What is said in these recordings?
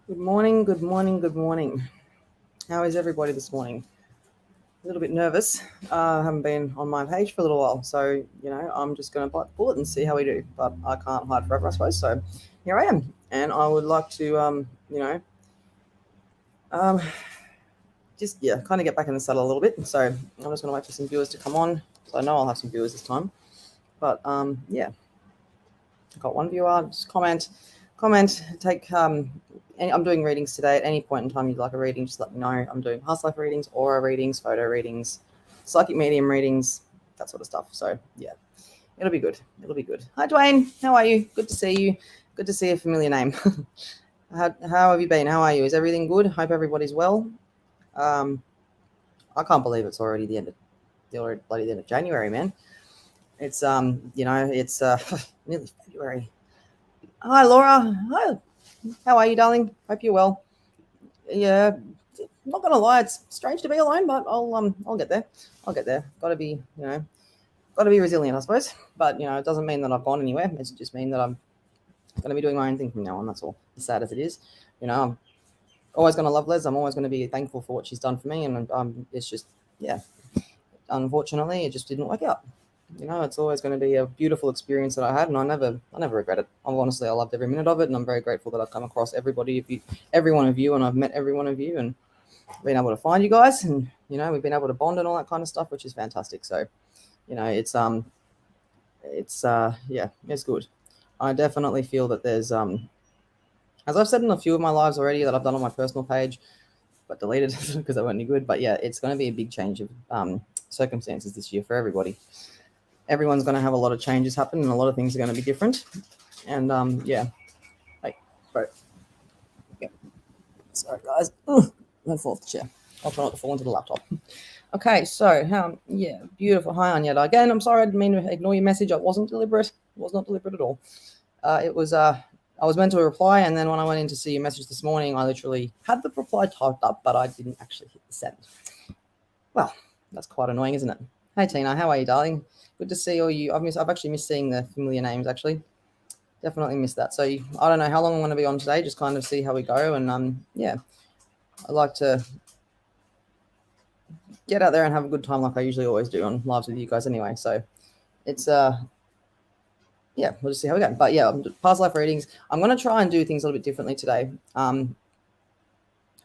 Good morning, good morning, good morning. How is everybody this morning? A little bit nervous. I haven't been on my page for a little while, so I'm just going to bite the bullet and see how we do. But I can't hide forever, I suppose. So here I am, and I would like to, um, just kind of get back in the saddle a little bit. So I'm just going to wait for some viewers to come on. So I know I'll have some viewers this time. But yeah, I've got one viewer. Just comment. Take I'm doing readings today. At any point in time you'd like a reading, just let me know. I'm doing past life readings, aura readings, photo readings, psychic medium readings, that sort of stuff. So yeah, it'll be good. It'll be good. Hi Dwayne, how are you? Good to see you. Good to see a familiar name. How have you been? How are you? Is everything good? Hope everybody's well. Um, I can't believe it's already the end of January, man. It's it's nearly February. Hi Laura. Hi. How are you, darling? Hope you're well. Yeah, not gonna lie, it's strange to be alone, but I'll get there. I'll get there. Got to be resilient, I suppose. But it doesn't mean that I've gone anywhere. It's just mean that I'm gonna be doing my own thing from now on. That's all. As sad as it is, I'm always gonna love Les. I'm always gonna be thankful for what she's done for me, and it's just yeah. Unfortunately, it just didn't work out. It's always going to be a beautiful experience that I had, and I never regret it. Honestly, I loved every minute of it, and I'm very grateful that I've come across every one of you, and I've met every one of you, and been able to find you guys, and we've been able to bond and all that kind of stuff, which is fantastic. So, yeah, it's good. I definitely feel that there's as I've said in a few of my lives already that I've done on my personal page, but deleted because they weren't any good. But yeah, it's going to be a big change of circumstances this year for everybody. Everyone's going to have a lot of changes happen, and a lot of things are going to be different. And yeah, hey, bro. Yeah. Sorry, guys. Ugh, don't fall off the chair. I'll try not to fall into the laptop. Okay, so yeah, beautiful. Hi, Anya. Again, I'm sorry, I didn't mean to ignore your message. It wasn't deliberate. It was not deliberate at all. It was. I was meant to reply, and then when I went in to see your message this morning, I literally had the reply typed up, but I didn't actually hit the send. Well, that's quite annoying, isn't it? Hey, Tina, how are you, darling? Good to see all you. I've actually missed seeing the familiar names. Actually, definitely missed that. So I don't know how long I'm going to be on today. Just kind of see how we go, and yeah, I like to get out there and have a good time like I usually always do on lives with you guys anyway. So it's yeah, we'll just see how we go. But yeah, past life readings. I'm going to try and do things a little bit differently today. I'm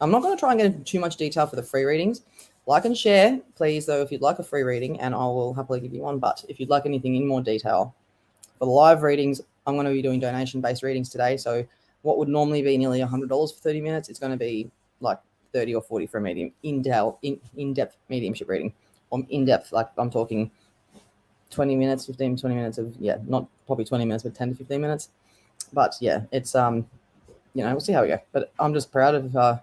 not going to try and get into too much detail for the free readings. Like and share, please, though, if you'd like a free reading, and I will happily give you one. But if you'd like anything in more detail, for the live readings, I'm going to be doing donation-based readings today. So what would normally be nearly $100 for 30 minutes, it's going to be like 30 or 40 for a medium, in-depth mediumship reading. In-depth, like I'm talking 20 minutes, 15, 20 minutes of, yeah, not probably 20 minutes, but 10 to 15 minutes. But yeah, it's, we'll see how we go. But I'm just proud of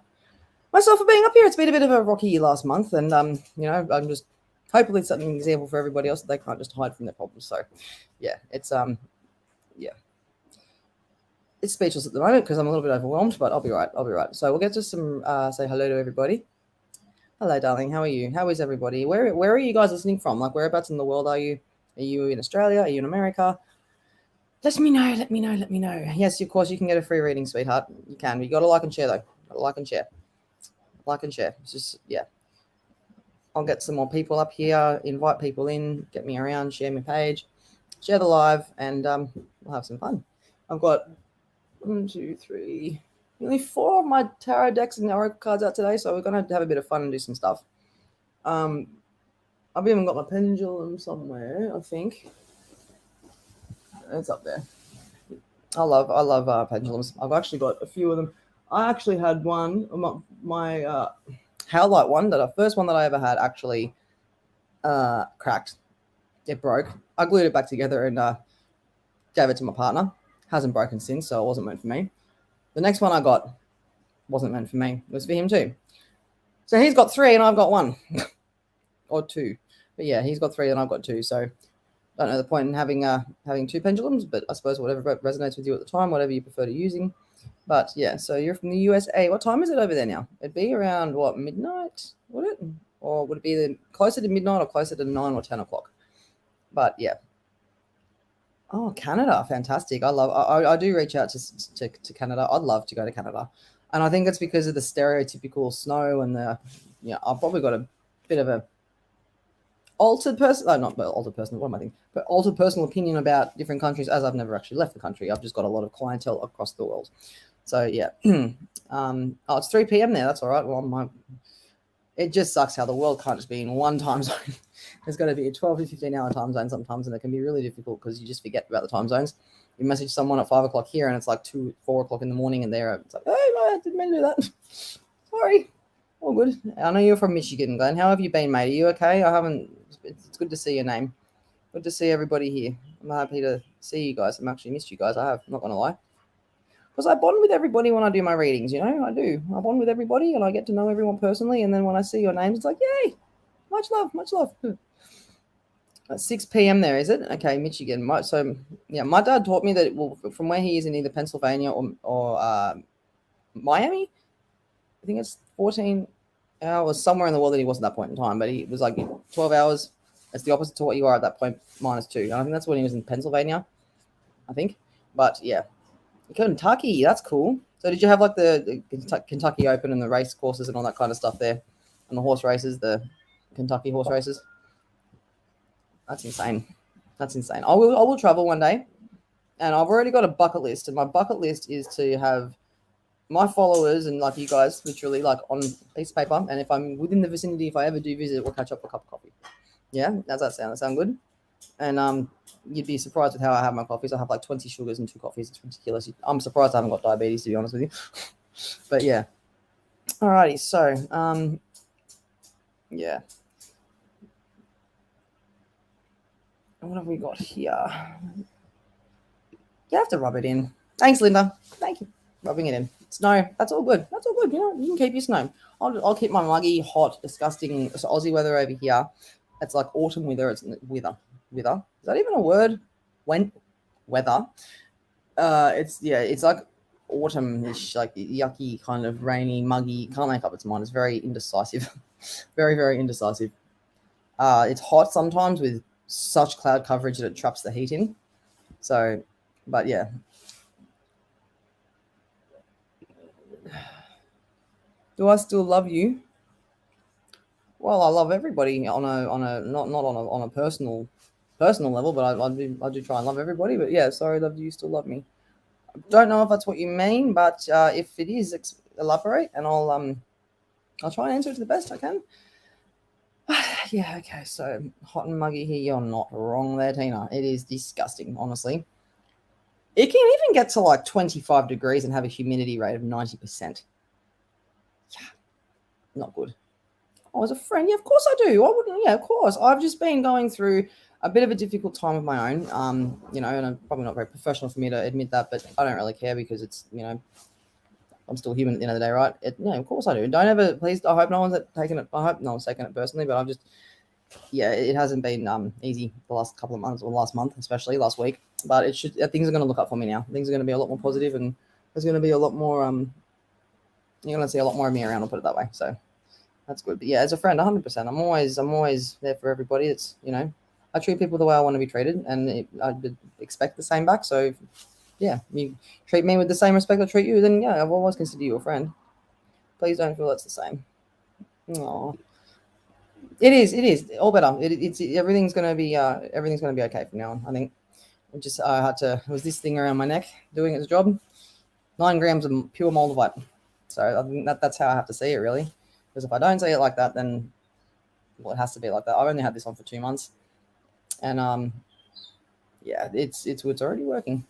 myself for being up here. It's been a bit of a rocky last month, and I'm just hopefully setting an example for everybody else that they can't just hide from their problems. So yeah, yeah, it's speechless at the moment because I'm a little bit overwhelmed, but I'll be right. So we'll get to some say hello to everybody. Hello, darling. How are you? How is everybody? Where are you guys listening from? Like, whereabouts in the world are you? Are you in Australia? Are you in America? Let me know. Let me know. Let me know. Yes, of course you can get a free reading, sweetheart. You can. You got to like and share though. Got to like and share. Like and share. It's just yeah. I'll get some more people up here. Invite people in. Get me around. Share my page. Share the live, and we'll have some fun. I've got 1, 2, 3, nearly 4 of my tarot decks and oracle cards out today, so we're gonna have a bit of fun and do some stuff. I've even got my pendulum somewhere. I think it's up there. I love pendulums. I've actually got a few of them. I actually had one, my Howlite one, the first one that I ever had actually cracked. It broke. I glued it back together and gave it to my partner. Hasn't broken since, so it wasn't meant for me. The next one I got wasn't meant for me. It was for him too. So he's got 3 and I've got 1 or 2. But yeah, he's got 3 and I've got 2. So don't know the point in having 2 pendulums, but I suppose whatever resonates with you at the time, whatever you prefer to using. But yeah, so you're from the USA. What time is it over there now? It'd be around what, midnight? Would it? Or would it be closer to midnight or closer to 9 or 10 o'clock? But yeah. Oh, Canada, fantastic! I do reach out to Canada. I'd love to go to Canada. And I think it's because of the stereotypical snow and I've probably got a bit of a altered personal opinion about different countries, as I've never actually left the country. I've just got a lot of clientele across the world. So yeah. It's 3 p.m. there. That's all right. Well, it just sucks how the world can't just be in one time zone. There's got to be a 12 to 15 hour time zone sometimes, and it can be really difficult because you just forget about the time zones. You message someone at 5 o'clock here, and it's like 4 o'clock in the morning, and it's like, hey, I didn't mean to do that. Sorry. All good. I know you're from Michigan, Glenn. How have you been, mate? Are you okay? It's good to see your name. Good to see everybody here. I'm happy to see you guys. I've actually missed you guys. I'm not going to lie. Because I bond with everybody when I do my readings, I do. I bond with everybody, and I get to know everyone personally, and then when I see your names, it's like, yay, much love, much love. At 6 p.m. there, is it? Okay, Michigan. My dad taught me that from where he is in either Pennsylvania or Miami, I think it's 14 hours, somewhere in the world that he was at that point in time, but he was like 12 hours. It's the opposite to what you are at that point, -2. And I think that's when he was in Pennsylvania, I think. But yeah, Kentucky, that's cool. So did you have like the Kentucky Open and the race courses and all that kind of stuff there, and the horse races, the Kentucky horse races? That's insane. That's insane. I will travel one day, and I've already got a bucket list, and my bucket list is to have my followers and like you guys literally like on a piece of paper, and if I'm within the vicinity, if I ever do visit, we'll catch up for a cup of coffee. Yeah, does that sound good? And you'd be surprised with how I have my coffees. I have like 20 sugars and 2 coffees. It's ridiculous. I'm surprised I haven't got diabetes, to be honest with you. But yeah. Alrighty, so yeah. What have we got here? You have to rub it in. Thanks, Linda. Thank you. Rubbing it in. Snow. That's all good. That's all good. You can keep your snow. I'll keep my muggy, hot, disgusting Aussie weather over here. It's like autumn weather. It's wither. Is that even a word? Weather. It's like autumn-ish, like yucky, kind of rainy, muggy. Can't make up its mind. It's very indecisive. Very, very indecisive. It's hot sometimes with such cloud coverage that it traps the heat in. So, but yeah. Do I still love you? Well, I love everybody on a personal level, but I do try and love everybody. But yeah, sorry, love, do you still love me? Don't know if that's what you mean, but if it is, elaborate, and I'll try and answer it to the best I can. Yeah, okay. So hot and muggy here. You're not wrong there, Tina. It is disgusting, honestly. It can even get to like 25 degrees and have a humidity rate of 90%. Yeah, not good. Oh, as a friend, yeah, of course I do. I wouldn't, yeah, of course. I've just been going through a bit of a difficult time of my own, and I'm probably not very professional for me to admit that, but I don't really care because it's, I'm still human at the end of the day, right? Of course I do. Don't ever, please, I hope no one's taken it personally, but I've just, it hasn't been easy the last couple of months, or last month, especially last week, but things are going to look up for me now. Things are going to be a lot more positive, and there's going to be a lot more, you're going to see a lot more of me around, I'll put it that way. So that's good. But yeah, as a friend, 100%, I'm always there for everybody. It's, I treat people the way I want to be treated, and I expect the same back. So yeah, you treat me with the same respect I treat you, then yeah, I've always considered you a friend. Please don't feel it's the same. Oh, it is all better. It's everything's gonna be okay from now on. I think it was this thing around my neck doing its job. 9 grams of pure moldavite. So I think that's how I have to see it, really. Because if I don't see it like that, then it has to be like that. I've only had this on for 2 months, and it's already working.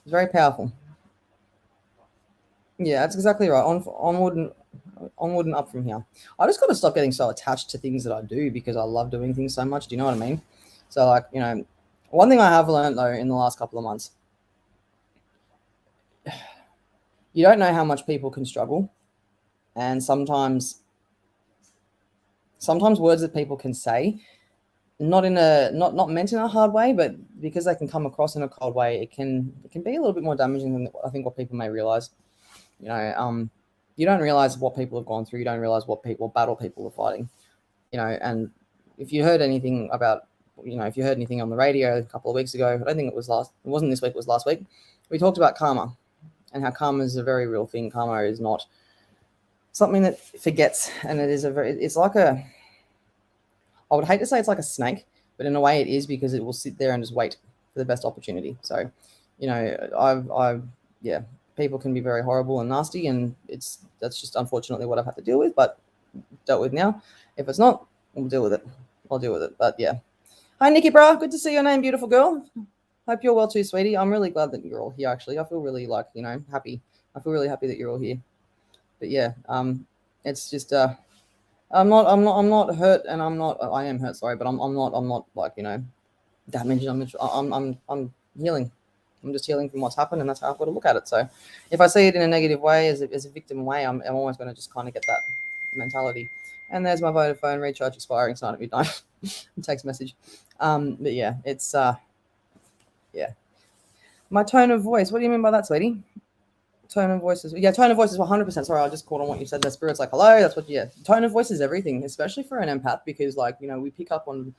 It's very powerful. Yeah, that's exactly right. Onward and up from here. I just got to stop getting so attached to things that I do because I love doing things so much. Do you know what I mean? So, like, one thing I have learned though in the last couple of months, you don't know how much people can struggle, and sometimes words that people can say, not meant in a hard way, but because they can come across in a cold way, it can be a little bit more damaging than I think what people may realize. You don't realize what people have gone through. You don't realize what battle people are fighting. And if you heard anything about, if you heard anything on the radio a couple of weeks ago, I don't think it wasn't this week, it was last week. We talked about karma and how karma is a very real thing. Karma is not something that forgets, and it's like a, I would hate to say it's like a snake, but in a way it is, because it will sit there and just wait for the best opportunity. So, yeah, people can be very horrible and nasty, and that's just unfortunately what I've had to deal with, but dealt with now. If it's not, we'll deal with it. I'll deal with it. But yeah. Hi, Nikki, bro. Good to see your name, beautiful girl. Hope you're well too, sweetie. I'm really glad that you're all here, actually. I feel really happy. I feel really happy that you're all here. But yeah, it's just I'm not hurt, and I am hurt, sorry, but I'm not like, damaged. I'm healing. I'm just healing from what's happened, and that's how I've got to look at it. So if I see it in a negative way, as a victim way, I'm always going to just kind of get that mentality. And there's my Vodafone recharge expiring tonight at midnight. Text message. But yeah, it's yeah. My tone of voice. What do you mean by that, sweetie? Tone of voice is 100%. Sorry, I just caught on what you said. The spirit's like, hello. That's what. Yeah, tone of voice is everything, especially for an empath, because we pick up on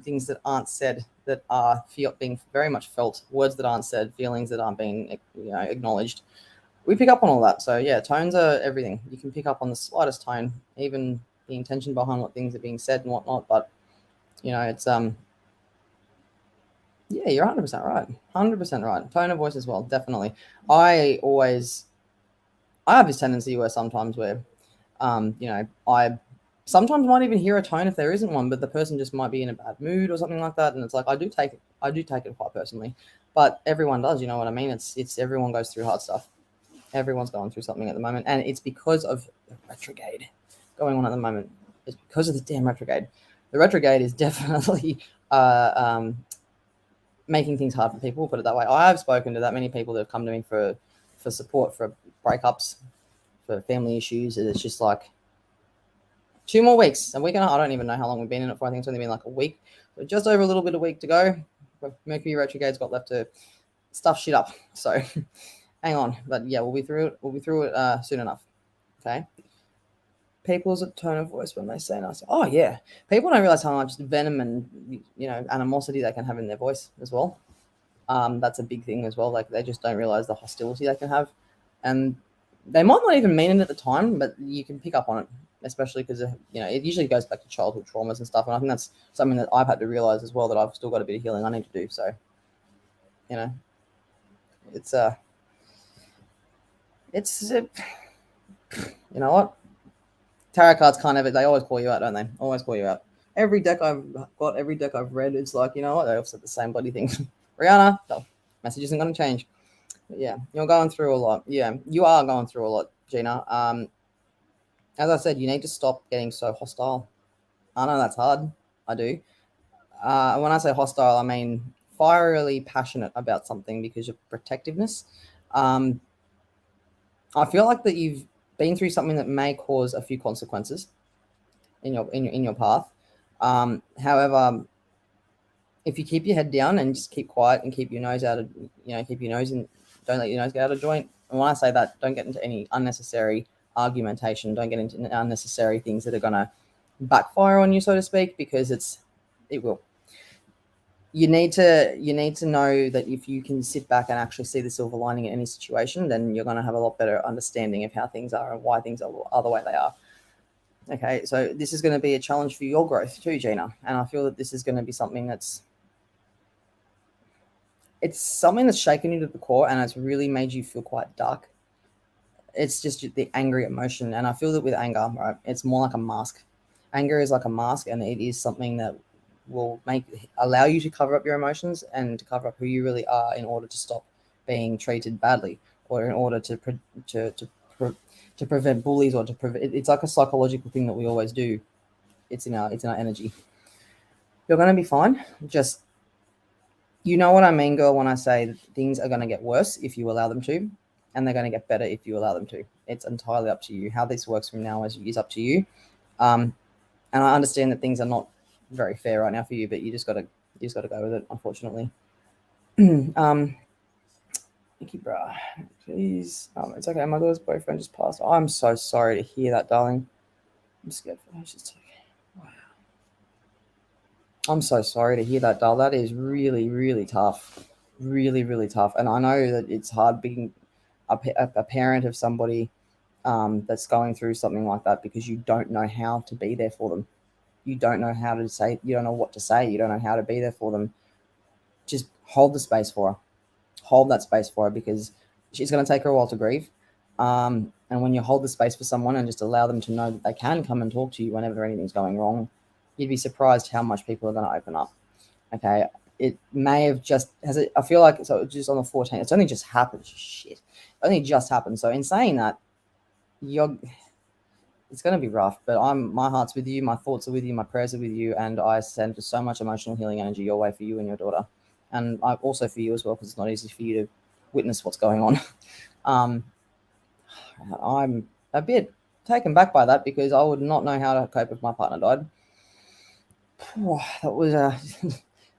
things that aren't said, that are being very much felt, words that aren't said, feelings that aren't being acknowledged. We pick up on all that. So yeah, tones are everything. You can pick up on the slightest tone, even the intention behind what things are being said and whatnot. But it's yeah, you're 100% right. 100% right. Tone of voice as well, definitely. I have this tendency where sometimes I sometimes might even hear a tone if there isn't one, but the person just might be in a bad mood or something like that, and it's like I do take it quite personally. But everyone does, you know what I mean? It's everyone goes through hard stuff. Everyone's going through something at the moment, and it's because of the retrograde going on at the moment. It's because of the damn retrograde. The retrograde is definitely making things hard for people, put it that way. I've spoken to that many people that have come to me for support, for breakups, for family issues, and it's just like 2 more weeks, a week and a half. I don't even know how long we've been in it for. I think it's only been like a week, so just over a little bit of a week to go. Mercury retrograde's got left to stuff shit up, so hang on. But yeah, we'll be through it soon enough. Okay. People's tone of voice when they say nice. Oh yeah, people don't realize how much venom and animosity they can have in their voice as well. That's a big thing as well. Like, they just don't realize the hostility they can have, and they might not even mean it at the time, but you can pick up on it, especially because it usually goes back to childhood traumas and stuff. And I think that's something that I've had to realize as well, that I've still got a bit of healing I need to do. So, it's you know what, tarot cards kind of, they always call you out, don't they? Always call you out. Every deck I've read, it's like, you know what, they all said the same bloody thing. Rihanna, the message isn't going to change. But yeah, you're going through a lot. Yeah, you are going through a lot, Gina. As I said, you need to stop getting so hostile. I know that's hard. I do. When I say hostile, I mean fierily passionate about something because of protectiveness. I feel like that you've been through something that may cause a few consequences in your path. However, if you keep your head down and just keep quiet and keep your nose out of, keep your nose in, don't let your nose get out of joint. And when I say that, don't get into any unnecessary argumentation. Don't get into unnecessary things that are going to backfire on you, so to speak, because it will. You need to know that if you can sit back and actually see the silver lining in any situation, then you're going to have a lot better understanding of how things are and why things are the way they are. Okay, so this is going to be a challenge for your growth too, Gina. And I feel that this is going to be something it's something that's shaken you to the core, and it's really made you feel quite dark. It's just the angry emotion, and I feel that with anger, right, it's more like a mask. Anger is like a mask, and it is something that will allow you to cover up your emotions and to cover up who you really are, in order to stop being treated badly, or in order to prevent bullies, or to prevent. It's like a psychological thing that we always do. It's in our energy. You're going to be fine. Just, you know what I mean, girl, when I say that things are going to get worse if you allow them to, and they're going to get better if you allow them to. It's entirely up to you. How this works from now is up to you. And I understand that things are not very fair right now for you, but you just got to go with it, unfortunately. Thank you, bro. Please. It's okay. My daughter's boyfriend just passed. I'm so sorry to hear that, darling. I'm scared for her. She's okay. Wow. I'm so sorry to hear that, doll. That is really, really tough. Really, really tough. And I know that it's hard being a parent of somebody that's going through something like that, because you don't know how to be there for them. You don't know how to say, you don't know what to say, you don't know how to be there for them. Just hold the space for her. Hold that space for her, because she's going to take her a while to grieve. And when you hold the space for someone and just allow them to know that they can come and talk to you whenever anything's going wrong, you'd be surprised how much people are going to open up. Okay. It may have just, I feel like, so just on the 14th, it's only just happened. Shit. It only just happened. So in saying that, it's going to be rough, but my heart's with you, my thoughts are with you, my prayers are with you, and I send so much emotional healing energy your way for you and your daughter, and also for you as well, because it's not easy for you to witness what's going on. I'm a bit taken back by that, because I would not know how to cope if my partner died. That was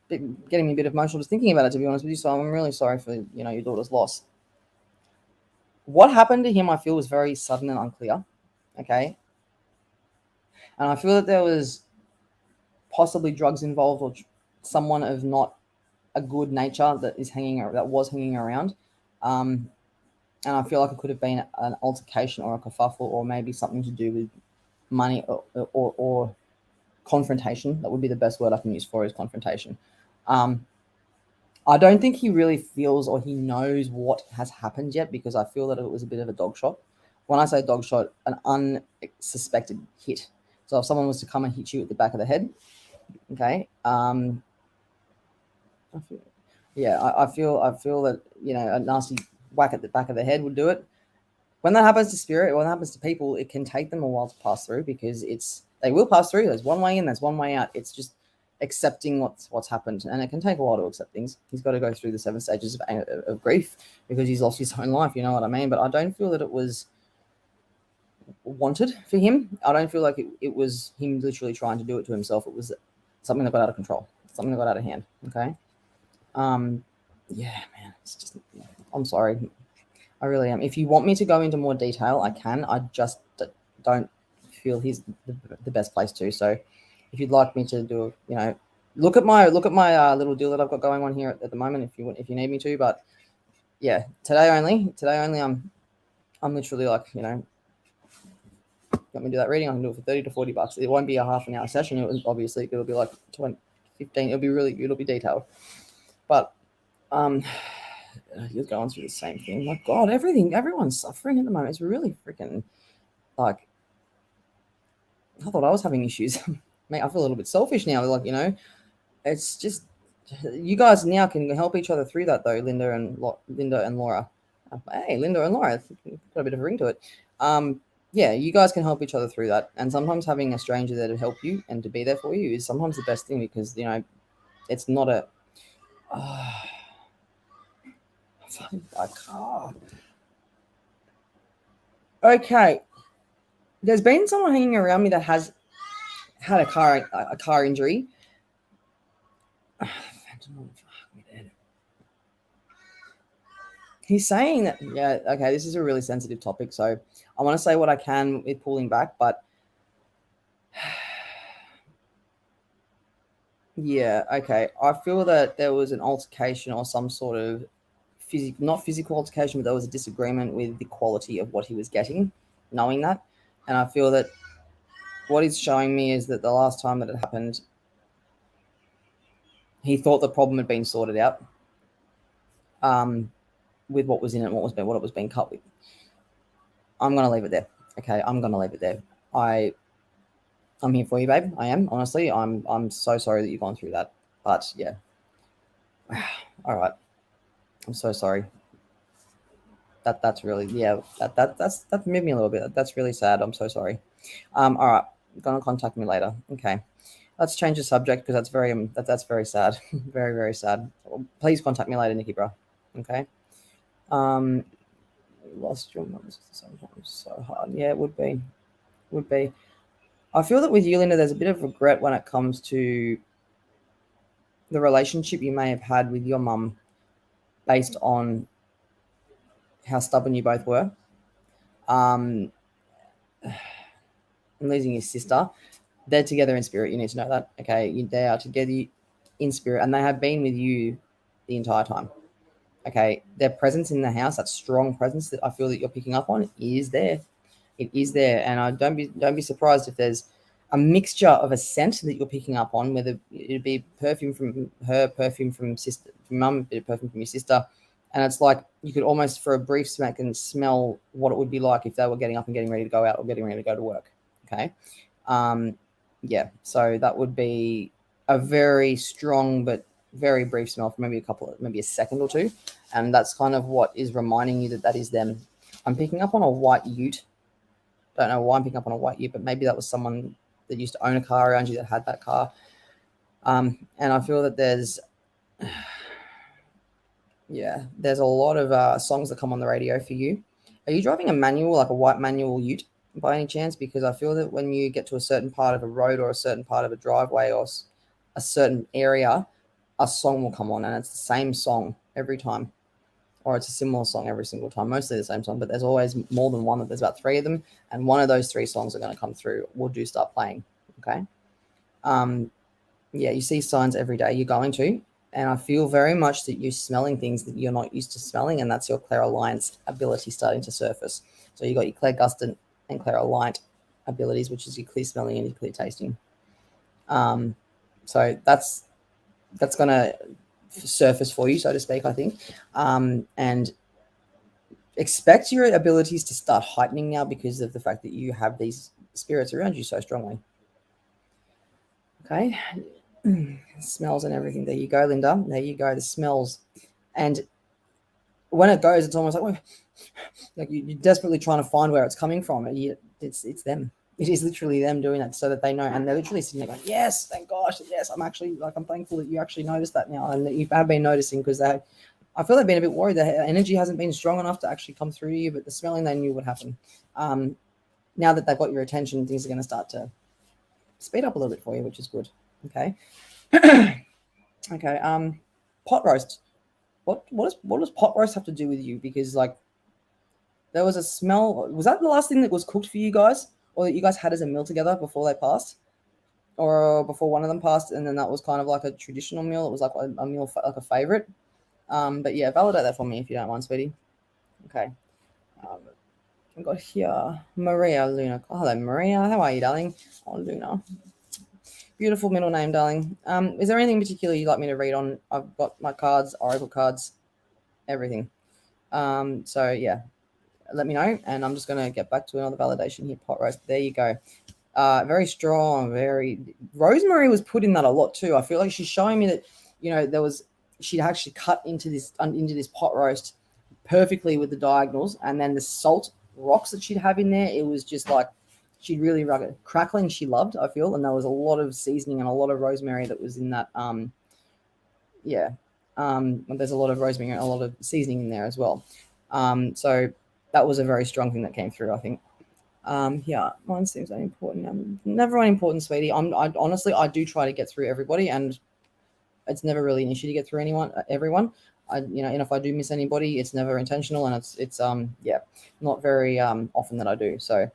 getting me a bit emotional just thinking about it, to be honest with you. So I'm really sorry for your daughter's loss. What happened to him, I feel, was very sudden and unclear. Okay. And I feel that there was possibly drugs involved, or someone of not a good nature that was hanging around. And I feel like it could have been an altercation or a kerfuffle, or maybe something to do with money or confrontation. That would be the best word I can use for is confrontation. I don't think he really feels or he knows what has happened yet, because I feel that it was a bit of a dog shot. When I say dog shot, an unsuspected hit. So if someone was to come and hit you at the back of the head, okay, I feel that a nasty whack at the back of the head would do it. When that happens to spirit, when that happens to people, it can take them a while to pass through, because they will pass through. There's one way in, there's one way out. It's just accepting what's happened, and it can take a while to accept things. He's got to go through the 7 stages of grief, because he's lost his own life. You know what I mean? But I don't feel that it was wanted for him. I don't feel like it was him literally trying to do it to himself. It was something that got out of control, something that got out of hand. Okay. Yeah, man, it's just, I'm sorry. I really am. If you want me to go into more detail, I can. I just don't feel he's the best place to. So if you'd like me to do, look at my little deal that I've got going on here at the moment, if you need me to. But yeah, today only, I'm literally like, let me do that reading. I can do it for $30 to $40. It won't be a half an hour session. It'll be like 20, 15. It'll be detailed. But you're going through the same thing. My God, everyone's suffering at the moment. It's really freaking, like, I thought I was having issues. Mate, I feel a little bit selfish now. Like, it's just, you guys now can help each other through that, though, Linda and Laura. Hey, Linda and Laura, got a bit of a ring to it. Yeah, you guys can help each other through that. And sometimes having a stranger there to help you and to be there for you is sometimes the best thing, because, it's not a... I can't. Okay. There's been someone hanging around me that has had a car injury. He's saying that, yeah, okay, this is a really sensitive topic, so I want to say what I can with pulling back, but yeah, okay. I feel that there was an altercation or some sort of not physical altercation, but there was a disagreement with the quality of what he was getting, knowing that. And I feel that what he's showing me is that the last time that it happened, he thought the problem had been sorted out with what was in it, what it was being cut with. I'm going to leave it there. Okay, I'm going to leave it there. I'm here for you, babe. I am, honestly. I'm so sorry that you've gone through that. But yeah. All right. I'm so sorry. That's really, yeah, that's moved me a little bit. That's really sad. I'm so sorry. All right. You're gonna contact me later. Okay. Let's change the subject, because that's very sad. Very, very sad. Please contact me later, Nikki, bro. Okay. Lost your mum sometimes so hard. Yeah, it would be. I feel that with you, Linda, there's a bit of regret when it comes to the relationship you may have had with your mum, based on how stubborn you both were. And losing your sister, they're together in spirit. You need to know that. Okay, they are together in spirit, and they have been with you the entire time. Okay, their presence in the house, that strong presence that I feel that you're picking up on, is there. It is there, and I don't be surprised if there's a mixture of a scent that you're picking up on, whether it'd be perfume from her, perfume from sister, from mum, a bit of perfume from your sister, and it's like you could almost, for a brief second, smell what it would be like if they were getting up and getting ready to go out or getting ready to go to work. Okay, yeah, so that would be a very strong but very brief smell for maybe a second or two, and that's kind of what is reminding you that that is them. I'm picking up on a white ute. Don't know why I'm picking up on a white ute, but maybe that was someone that used to own a car around you that had that car. And I feel that there's a lot of songs that come on the radio for you. Are you driving a manual, like a white manual ute by any chance? Because I feel that when you get to a certain part of a road or a certain part of a driveway or a certain area, a song will come on, and it's the same song every time, or it's a similar song every single time, mostly the same song, but there's always more than one. There's about 3 of them, and one of those 3 songs are going to come through or do start playing. Okay. Yeah, you see signs every day. You're going to, and I feel very much that you're smelling things that you're not used to smelling, and that's your clairalience ability starting to surface. So you got your clairgustant and clairalight abilities, which is your clear smelling and your clear tasting. So that's going to surface for you, so to speak, I think. And expect your abilities to start heightening now because of the fact that you have these spirits around you so strongly. Okay. Smells and everything. There you go, Linda. There you go. The smells. And when it goes, it's almost like you're desperately trying to find where it's coming from. And it's them. It is literally them doing that so that they know. And they're literally sitting there going, yes, thank gosh. Yes, I'm thankful that you actually noticed that now and that you have been noticing, because I feel they've been a bit worried. The energy hasn't been strong enough to actually come through to you, but the smelling, they knew would happen. Now that they've got your attention, things are going to start to speed up a little bit for you, which is good. Okay. Okay. Pot roast. What does pot roast have to do with you? Because there was a smell. Was that the last thing that was cooked for you guys, or that you guys had as a meal together before they passed, or before one of them passed, and then that was kind of like a traditional meal? It was like a meal, like a favorite. But yeah, validate that for me if you don't mind, sweetie. Okay. I've got here Maria Luna. Oh, hello, Maria. How are you, darling? Oh, Luna. Beautiful middle name, darling. Is there anything in particular you'd like me to read on? I've got my cards, oracle cards, everything. So yeah, let me know, and I'm just going to get back to another validation here. Pot roast. There you go. Very strong. Very. Rosemary was put in that a lot too. I feel like she's showing me that she'd actually cut into this pot roast perfectly with the diagonals, and then the salt rocks that she'd have in there. It was just like she'd really rug it. Crackling she loved, I feel, and there was a lot of seasoning and a lot of rosemary that was in that. There's a lot of rosemary and a lot of seasoning in there as well. So that was a very strong thing that came through, I think. Mine seems unimportant. Never unimportant, sweetie. Honestly, I do try to get through everybody, and it's never really an issue to get through everyone. And if I do miss anybody, it's never intentional, and it's not very often that I do. So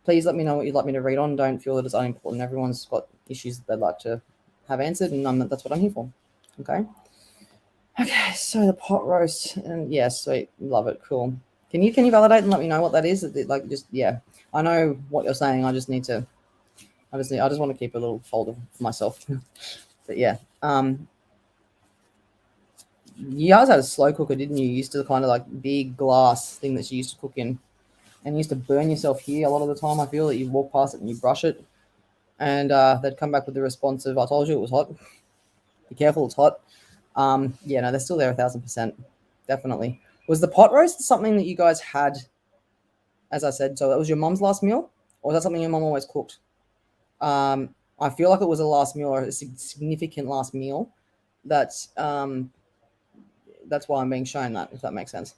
please let me know what you'd like me to read on. Don't feel that it's unimportant. Everyone's got issues that they'd like to have answered, and that's what I'm here for. Okay. Okay, so the pot roast, and yeah, sweet, love it, cool. Can you validate and let me know what that is? I know what you're saying. I just want to keep a little folder for myself. But yeah, you guys had a slow cooker, didn't you? You used to kind of like big glass thing that you used to cook in, and you used to burn yourself here a lot of the time. I feel that you walk past it and you brush it, and they'd come back with the response of, "I told you it was hot. Be careful, it's hot." They're still there 1,000%. Definitely. Was the pot roast something that you guys had, as I said, so that was your mum's last meal? Or was that something your mum always cooked? I feel like it was a last meal, or a significant last meal. That's why I'm being shown that, if that makes sense.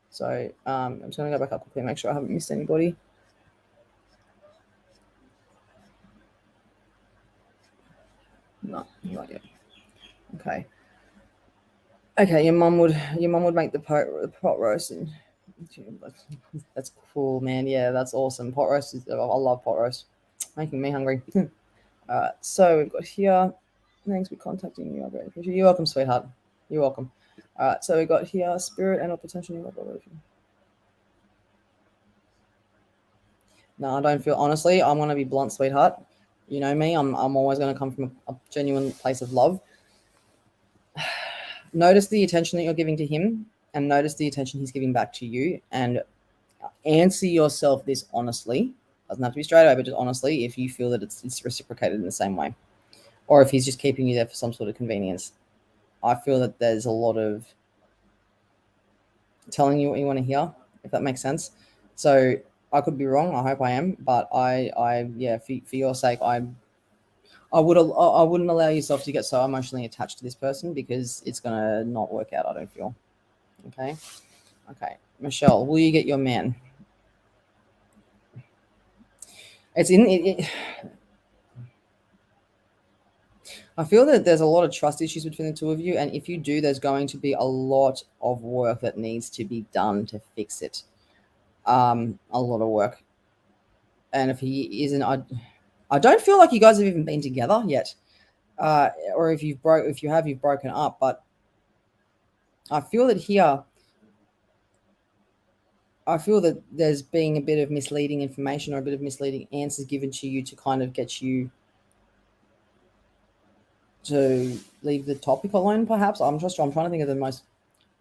So I'm just going to go back up quickly and make sure I haven't missed anybody. No, not yet. Okay. Okay, your mum would make the pot roast, and that's cool, man. Yeah, that's awesome. Pot roast I love pot roast. Making me hungry. So we've got here. Thanks for contacting me. You're welcome, sweetheart. You're welcome. All right, so we got here spirit and potential. No, I don't feel, honestly, I'm going to be blunt, sweetheart. You know me, I'm always going to come from a genuine place of love. Notice the attention that you're giving to him and notice the attention he's giving back to you, and answer yourself this honestly. Doesn't have to be straight away, but just honestly, if you feel that it's reciprocated in the same way, or if he's just keeping you there for some sort of convenience. I feel that there's a lot of telling you what you want to hear, if that makes sense. So I could be wrong. I hope I am, but yeah, for your sake, I wouldn't allow yourself to get so emotionally attached to this person because it's gonna not work out. I don't feel. Okay. Michelle, will you get your man? It's in it. I feel that there's a lot of trust issues between the two of you, and if you do, there's going to be a lot of work that needs to be done to fix it. A lot of work. And if he isn't, I don't feel like you guys have even been together yet, or if you've broken up. But I feel that here, I feel that there's being a bit of misleading information or a bit of misleading answers given to you to kind of get you to leave the topic alone. Perhaps I'm trying to think of the most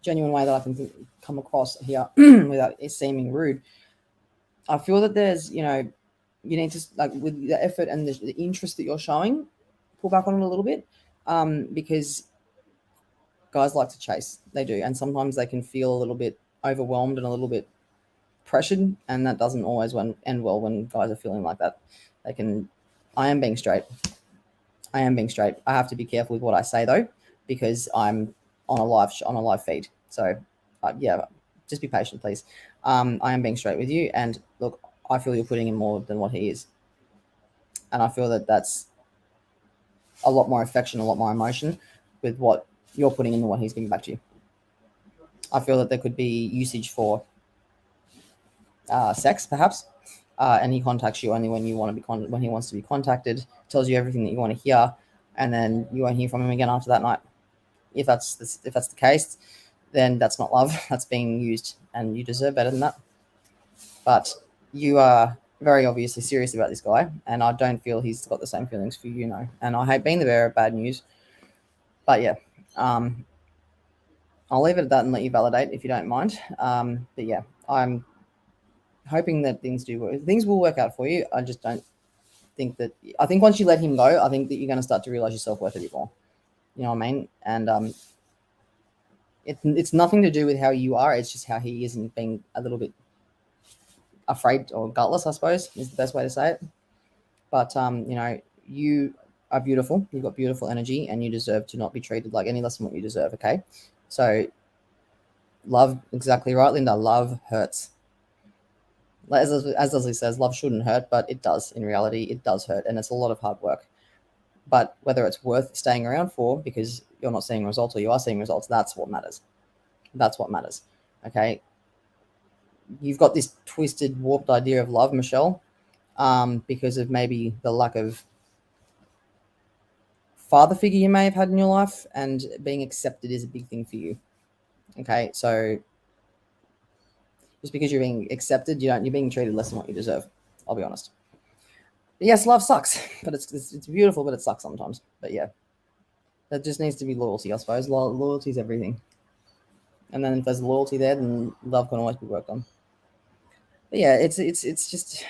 genuine way that I can come across here without it seeming rude. I feel that there's, you need to, like, with the effort and the interest that you're showing, pull back on it a little bit, because guys like to chase. They do, and sometimes they can feel a little bit overwhelmed and a little bit pressured, and that doesn't always end well when guys are feeling like that. They can. I am being straight. I have to be careful with what I say though, because I'm on a live feed. So, yeah, just be patient, please. I am being straight with you, and look, I feel you're putting in more than what he is, and I feel that that's a lot more affection, a lot more emotion with what you're putting in than what he's giving back to you. I feel that there could be usage for sex, perhaps, and he contacts you only when you want to be when he wants to be contacted, tells you everything that you want to hear, and then you won't hear from him again after that night. If that's the case, then that's not love. That's being used, and you deserve better than that. But you are very obviously serious about this guy, and I don't feel he's got the same feelings for you, and I hate being the bearer of bad news. But yeah, I'll leave it at that and let you validate if you don't mind. But yeah, I'm hoping that things will work out for you. I just don't think that. I think once you let him go, I think that you're going to start to realize your self-worth a bit more. You know what I mean? And it's nothing to do with how you are. It's just how he isn't, being a little bit afraid or gutless, I suppose, is the best way to say it. But you are beautiful. You've got beautiful energy, and you deserve to not be treated like any less than what you deserve. Okay, so love, exactly right, Linda. Love hurts. As Leslie says, love shouldn't hurt, but it does. In reality, it does hurt, and it's a lot of hard work. But whether it's worth staying around for because you're not seeing results or you are seeing results, that's what matters. That's what matters. Okay. You've got this twisted, warped idea of love, Michelle, because of maybe the lack of father figure you may have had in your life, and being accepted is a big thing for you. Okay. So just because you're being accepted, you're being treated less than what you deserve. I'll be honest. But yes, love sucks, but it's beautiful, but it sucks sometimes. But yeah, that just needs to be loyalty, I suppose. Loyalty is everything. And then if there's loyalty there, then love can always be worked on. But yeah, it's just,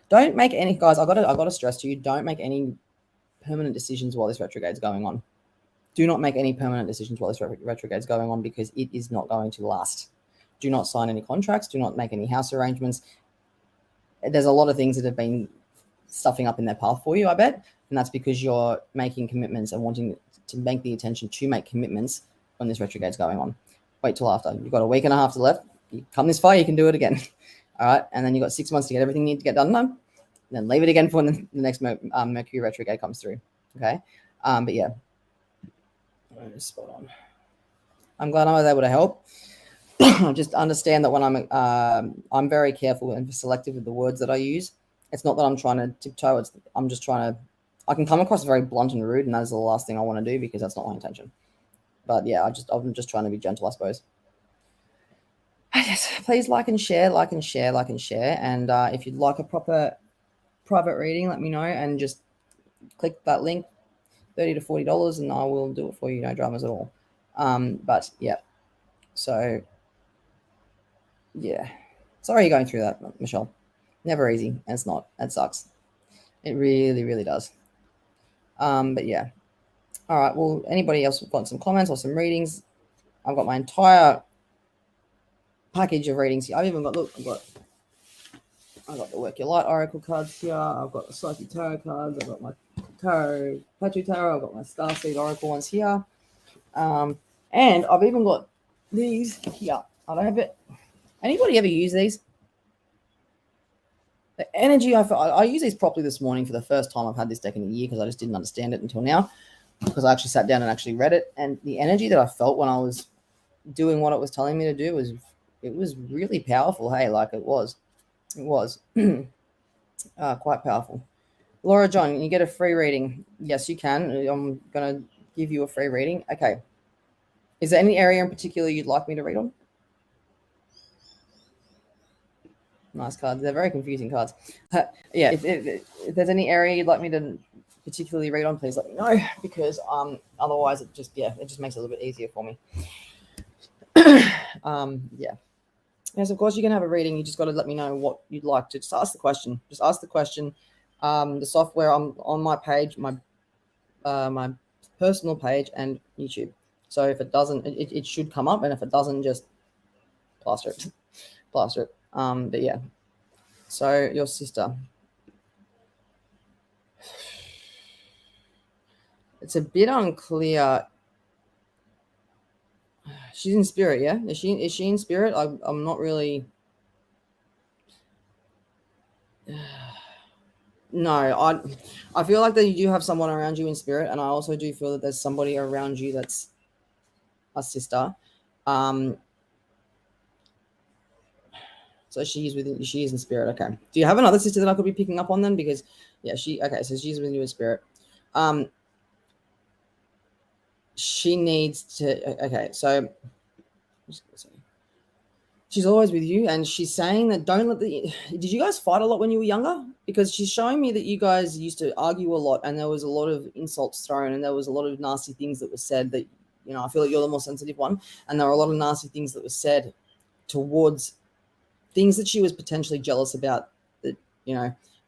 don't make any, guys. I gotta stress to you, don't make any permanent decisions while this retrograde's going on. Do not make any permanent decisions while this retrograde's going on, because it is not going to last. Do not sign any contracts. Do not make any house arrangements. There's a lot of things that have been stuffing up in their path for you, I bet, and that's because you're making commitments and wanting to make the intention to make commitments when this retrograde's going on. Wait till after. You've got a week and a half to left. You come this far, you can do it again. All right, and then you've got 6 months to get everything you need to get done. Then leave it again for when the next Mercury retrograde comes through. Okay, but yeah, spot on. I'm glad I was able to help. Just understand that when I'm very careful and selective with the words that I use. It's not that I'm trying to tiptoe. I'm just trying to. I can come across very blunt and rude, and that is the last thing I want to do, because that's not my intention. But yeah, I'm just trying to be gentle, I suppose. Yes, please like and share, like and share, like and share. And if you'd like a proper private reading, let me know and just click that link, $30 to $40, and I will do it for you. No dramas at all. But yeah, so yeah, sorry you're going through that, Michelle. Never easy, and it's not. It sucks. It really, really does. But yeah. All right. Well, anybody else want some comments or some readings? I've got my entire package of readings here. I've even got I've got the Work Your Light Oracle cards here. I've got the Psychic Tarot cards. I've got my Tarot, Patchy Tarot. I've got my Starseed Oracle ones here. And I've even got these here. I don't have it. Anybody ever use these? The energy I use these properly this morning for the first time I've had this deck in a year because I just didn't understand it until now because I actually sat down and actually read it. And the energy that I felt when I was doing what it was telling me to do was really powerful. Hey, like it was quite powerful. Laura John, you get a free reading. Yes, you can. I'm going to give you a free reading. Okay. Is there any area in particular you'd like me to read on? Nice cards. They're very confusing cards. Yeah, if there's any area you'd like me to particularly read on, please let me know because otherwise it just makes it a little bit easier for me. Yeah. Yes, of course you can have a reading. You just got to let me know what you'd like to. Just ask the question. Just ask the question. The software on my page, my personal page and YouTube. So if it doesn't, it should come up, and if it doesn't, just plaster it. But yeah. So your sister. It's a bit unclear. She's in spirit, yeah? Is she in spirit? I'm not really. No, I feel like that you do have someone around you in spirit, and I also do feel that there's somebody around you that's a sister. So she is in spirit. Okay. Do you have another sister that I could be picking up on then? Because yeah, so she's with you in spirit. She needs to. Okay, so she's always with you, and she's saying that don't let the. Did you guys fight a lot when you were younger? Because she's showing me that you guys used to argue a lot, and there was a lot of insults thrown, and there was a lot of nasty things that were said. That I feel like you're the more sensitive one, and there were a lot of nasty things that were said towards things that she was potentially jealous about. That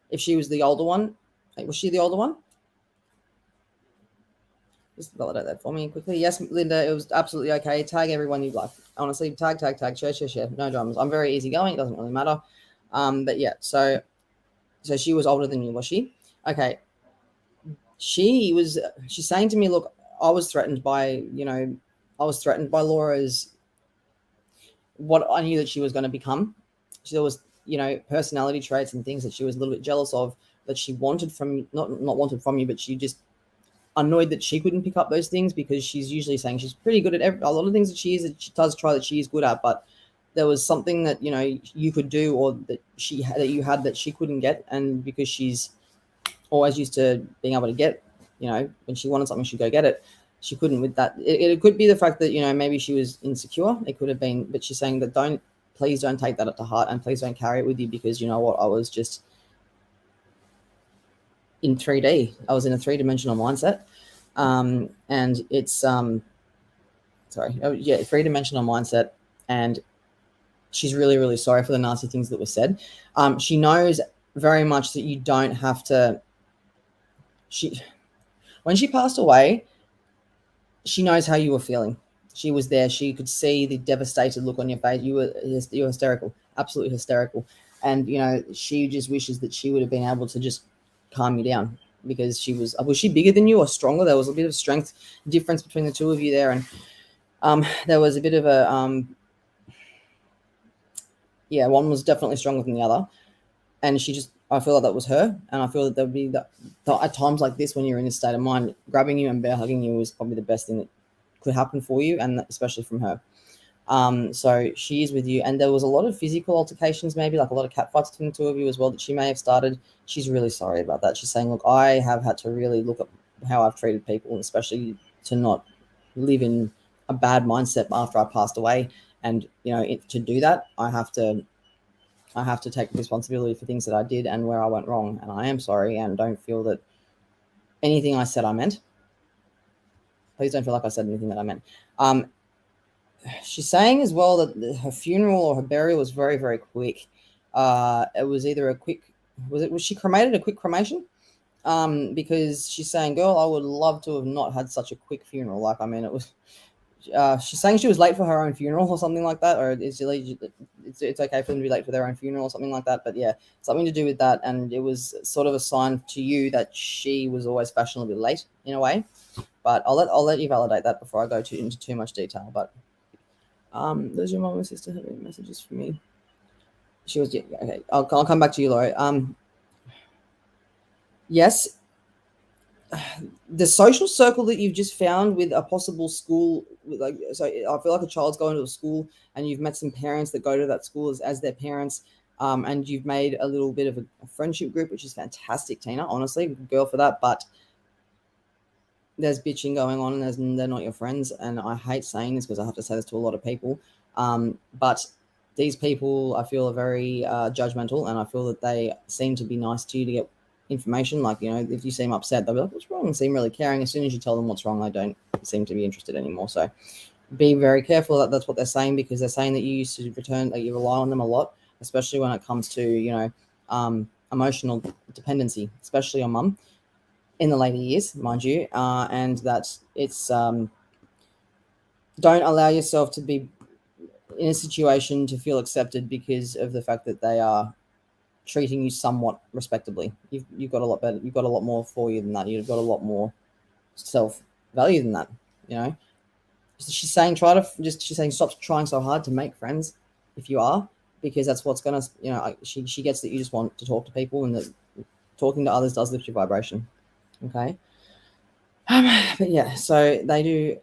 if she was the older one, was she the older one? Just validate that for me quickly. Yes, Linda, it was absolutely okay. Tag everyone you'd like. Honestly, tag, share. No dramas. I'm very easygoing. It doesn't really matter. But yeah, so she was older than you, was she? Okay. She's saying to me, look, I was threatened by Laura's, what I knew that she was going to become. There was, personality traits and things that she was a little bit jealous of that she wanted from, not wanted from you, but she just annoyed that she couldn't pick up those things because she's usually saying she's pretty good at a lot of things that she does try that she is good at, but there was something that you could do or that you had that she couldn't get, and because she's always used to being able to get, when she wanted something she'd go get it, she couldn't with that. It could be the fact that maybe she was insecure. It could have been, but she's saying that please don't take that to heart, and please don't carry it with you, because you know what, I was just in 3D. I was in a three-dimensional mindset. And it's three-dimensional mindset, and she's really, really sorry for the nasty things that were said. She knows very much that you don't have to. When she passed away, she knows how you were feeling. She was there. She could see the devastated look on your face. You were hysterical, absolutely hysterical. And she just wishes that she would have been able to just calm you down, because was she bigger than you or stronger? There was a bit of strength difference between the two of you there, and there was a bit of a one was definitely stronger than the other, and I feel like that was her, and I feel that there would be that at times like this, when you're in this state of mind, grabbing you and bear hugging you was probably the best thing that could happen for you, and especially from her. So she is with you, and there was a lot of physical altercations, maybe like a lot of cat fights between the two of you as well, that she may have started. She's really sorry about that. She's saying, look, I have had to really look at how I've treated people, and especially to not live in a bad mindset after I passed away. And, you know, to do that, I have to take responsibility for things that I did and where I went wrong. And I am sorry, and don't feel that anything I said I meant. Please don't feel like I said anything that I meant. She's saying as well that her funeral or her burial was very, very quick. It was either a quick, was she cremated, a quick cremation? Because she's saying, girl, I would love to have not had such a quick funeral. Like, I mean, it was, she's saying she was late for her own funeral or something like that, or it's okay for them to be late for their own funeral or something like that. But yeah, something to do with that. And it was sort of a sign to you that she was always fashionably late in a way. But I'll let you validate that before I go into too much detail. But does your mom and sister have any messages for me? She was, yeah, okay. I'll come back to you, Laurie. Yes, the social circle that you've just found with a possible school, like, so I feel like a child's going to a school and you've met some parents that go to that school as their parents, and you've made a little bit of a friendship group, which is fantastic, Tina. Honestly, good girl for that. But there's bitching going on, and they're not your friends. And I hate saying this because I have to say this to a lot of people, but these people, I feel, are very judgmental, and I feel that they seem to be nice to you to get information. Like, you know, if you seem upset, they'll be like, what's wrong, and seem really caring. As soon as you tell them what's wrong, they don't seem to be interested anymore. So be very careful that that's what they're saying, because they're saying that you used to you rely on them a lot, especially when it comes to, you know, emotional dependency, especially on mum in the later years, mind you, and that it's don't allow yourself to be in a situation to feel accepted because of the fact that they are treating you somewhat respectably. You've got a lot better. You've got a lot more for you than that. You've got a lot more self-value than that. You know, she's saying she's saying stop trying so hard to make friends if you are, because that's what's gonna, you know, she gets that you just want to talk to people, and that talking to others does lift your vibration. Okay. But yeah, so they do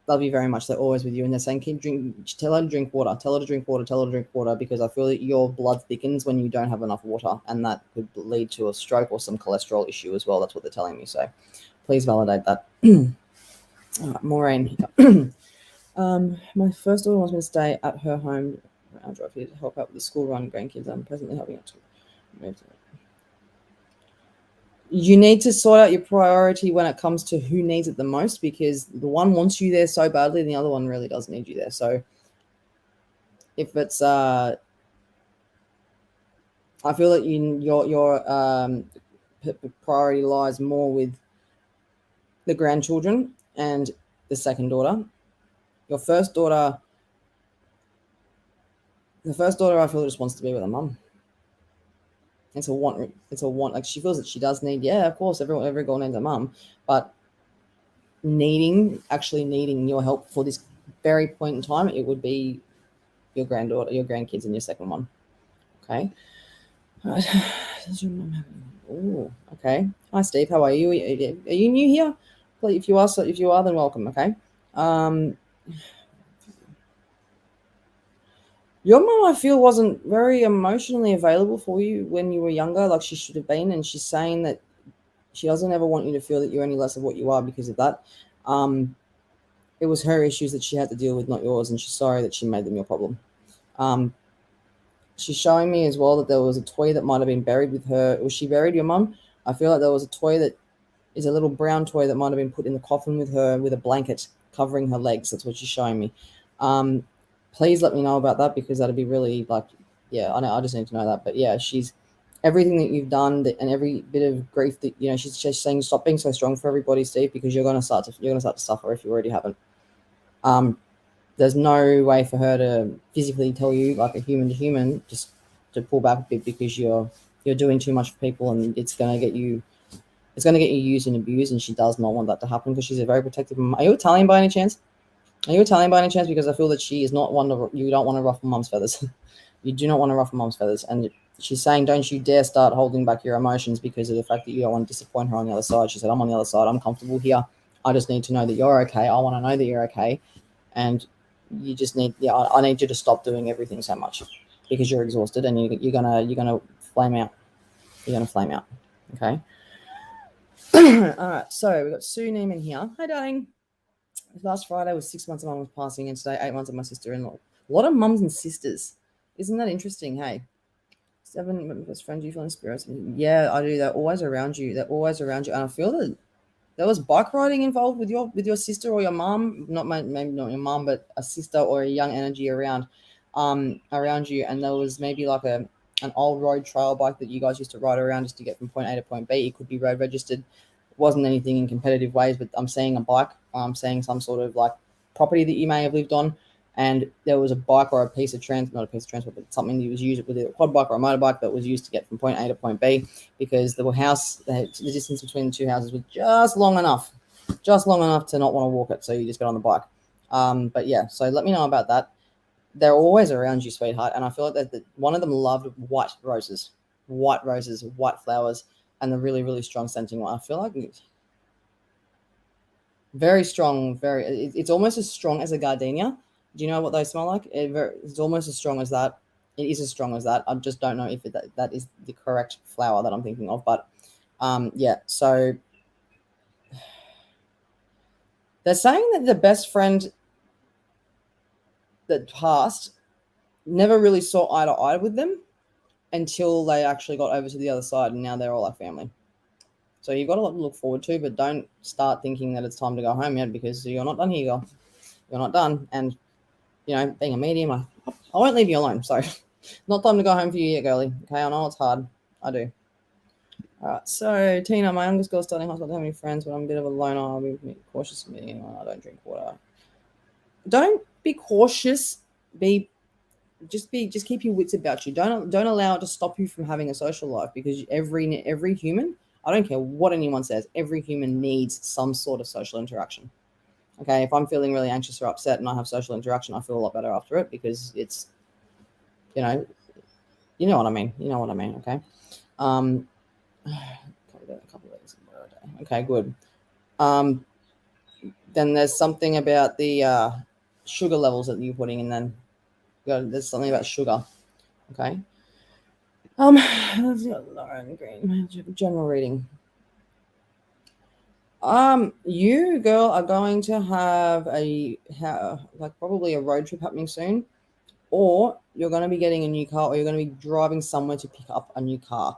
love you very much. They're always with you, and they're saying tell her to drink water, tell her to drink water, because I feel that your blood thickens when you don't have enough water, and that could lead to a stroke or some cholesterol issue as well. That's what they're telling me. So please validate that. All right, Maureen. My first daughter wants me to stay at her home. I'll drive here to help out with the school run grandkids. I'm presently helping out to move to. You need to sort out your priority when it comes to who needs it the most, because the one wants you there so badly and the other one really does need you there. So if it's I feel that your priority lies more with the grandchildren and the second daughter. The first daughter I feel just wants to be with her mum. It's a want. Like, she feels that she does need. Yeah, of course, every girl needs a mum, but actually needing your help for this very point in time, it would be your granddaughter, your grandkids, and your second one. Okay. All right. Oh, okay. Hi, Steve. How are you? Are you new here? If you are, then welcome. Okay. Your mom, I feel, wasn't very emotionally available for you when you were younger, like she should have been. And she's saying that she doesn't ever want you to feel that you're any less of what you are because of that. It was her issues that she had to deal with, not yours, and she's sorry that she made them your problem. She's showing me as well that there was a toy that might have been buried with her. Was she buried, your mum? I feel like there was a toy that is a little brown toy that might have been put in the coffin with her, with a blanket covering her legs. That's what she's showing me. Please let me know about that, because that'd be really, like, yeah, I just need to know that. But yeah, she's everything that you've done and every bit of grief that, you know, she's just saying, stop being so strong for everybody, Steve, because you're gonna start to suffer if you already haven't. There's no way for her to physically tell you, like a human to human, just to pull back a bit, because you're doing too much for people, and it's gonna get you used and abused, and she does not want that to happen, because she's a very protective mom. Are you Italian by any chance? Because I feel that she is not one you don't want to ruffle mum's feathers. You do not want to ruffle mum's feathers. And she's saying, don't you dare start holding back your emotions because of the fact that you don't want to disappoint her on the other side. She said, I'm on the other side. I'm comfortable here. I just need to know that you're okay. I want to know that you're okay. And you just need, I need you to stop doing everything so much, because you're exhausted, and you're gonna flame out. You're gonna flame out. Okay. All right. So we've got Sue Neiman here. Hi, darling. Last Friday was 6 months of mum was passing, and today 8 months of my sister-in-law. A lot of mums and sisters. Isn't that interesting? Hey, 7 best friends. You feel spirits? Yeah, I do. They're always around you. They're always around you, and I feel that there was bike riding involved with your sister or your mom. Maybe not your mom, but a sister or a young energy around you, and there was maybe like an old road trail bike that you guys used to ride around just to get from point A to point B. It could be road registered. It wasn't anything in competitive ways, but I'm seeing a bike. I'm seeing some sort of like property that you may have lived on, and there was a bike or a piece of not a piece of transport, but something that was used with a quad bike or a motorbike that was used to get from point A to point B, because the distance between the two houses was just long enough to not want to walk it. So you just get on the bike. But yeah, so let me know about that. They're always around you, sweetheart. And I feel like that one of them loved white roses, white flowers, and the really, really strong scenting one. I feel like very strong, it's almost as strong as a gardenia. Do you know what they smell like? It's almost as strong as that. It is as strong as that. I just don't know if that is the correct flower that I'm thinking of. But yeah, so they're saying that the best friend that passed never really saw eye to eye with them until they actually got over to the other side, and now they're all like family. So you've got a lot to look forward to, but don't start thinking that it's time to go home yet, because you're not done here, girl. You're not done. And, you know, being a medium, I won't leave you alone. So not time to go home for you yet, girlie. Okay, I know it's hard. I do. All right, so Tina, my youngest girl's starting hospital. I don't have any friends, but I'm a bit of a loner. I'll be cautious of me. I don't drink water. Don't be cautious. Just keep your wits about you. Don't allow it to stop you from having a social life, because every human, I don't care what anyone says, every human needs some sort of social interaction. Okay, if I'm feeling really anxious or upset and I have social interaction, I feel a lot better after it, because it's, you know what I mean. You know what I mean. Okay. A couple of days a day. Okay, good. Then there's something about the sugar levels that you're putting in. Then there's something about sugar. Okay. Lauren Green, general reading. You girl are going to have probably a road trip happening soon, or you're going to be getting a new car, or you're going to be driving somewhere to pick up a new car.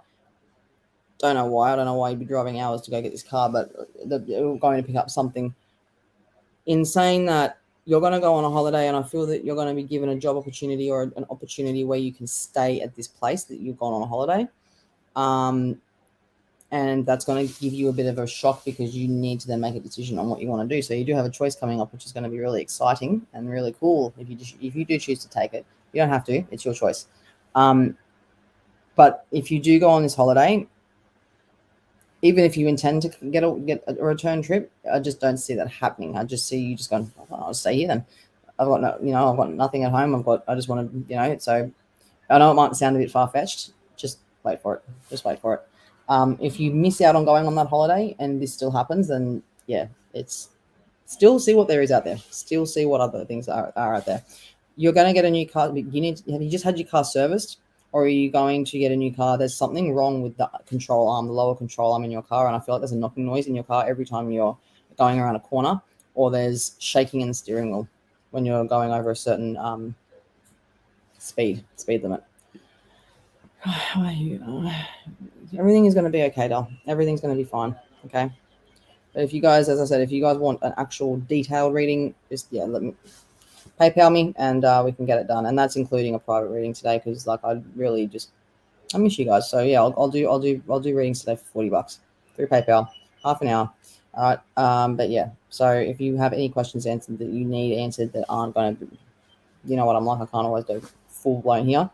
Don't know why. I don't know why you'd be driving hours to go get this car, but you're going to pick up something. In saying that, you're going to go on a holiday, and I feel that you're going to be given a job opportunity or an opportunity where you can stay at this place that you've gone on a holiday. And that's going to give you a bit of a shock, because you need to then make a decision on what you want to do. So you do have a choice coming up, which is going to be really exciting and really cool if you do choose to take it. You don't have to. It's your choice. But if you do go on this holiday, even if you intend to get a return trip, I just don't see that happening. I just see you just going, oh, I'll stay here then. I've got nothing at home. I just want to, so I know it might sound a bit far-fetched. Just wait for it. Just wait for it. If you miss out on going on that holiday and this still happens, then yeah, it's still see what there is out there. Still see what other things are out there. You're going to get a new car. Have you just had your car serviced, or are you going to get a new car? There's something wrong with the control arm, the lower control arm in your car, and I feel like there's a knocking noise in your car every time you're going around a corner, or there's shaking in the steering wheel when you're going over a certain speed limit. Everything is going to be okay, doll. Everything's going to be fine. Okay. But if you guys, as I said, if you guys want an actual detailed reading, just let me PayPal me, and we can get it done. And that's including a private reading today, because I miss you guys. So yeah, I'll do readings today for $40 through PayPal, half an hour. All right. But yeah, so if you have any questions answered that you need answered that aren't going to, you know what I'm like, I can't always do full blown here.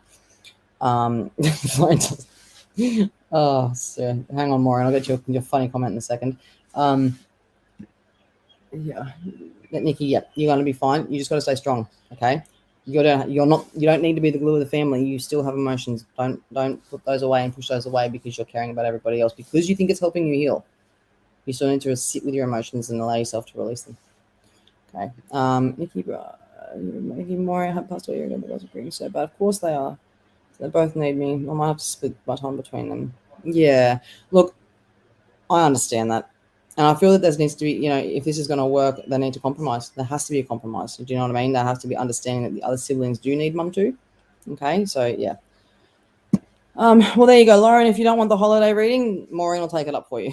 Oh, so hang on, Maureen. I'll get your funny comment in a second. Yeah, Nikki. Yeah, you're going to be fine. You just got to stay strong. Okay. You don't need to be the glue of the family. You still have emotions. Don't put those away and push those away because you're caring about everybody else, because you think it's helping you heal. You still need to sit with your emotions and allow yourself to release them. Okay. Nikki, Maureen had passed away a year ago, but I was agreeing so bad. Of course they are. They both need me. I might have to split my time between them. Yeah. Look, I understand that. And I feel that there needs to be, if this is going to work, they need to compromise. There has to be a compromise. Do you know what I mean? There has to be understanding that the other siblings do need mum too. Okay, so yeah. Well, there you go, Lauren. If you don't want the holiday reading, Maureen will take it up for you.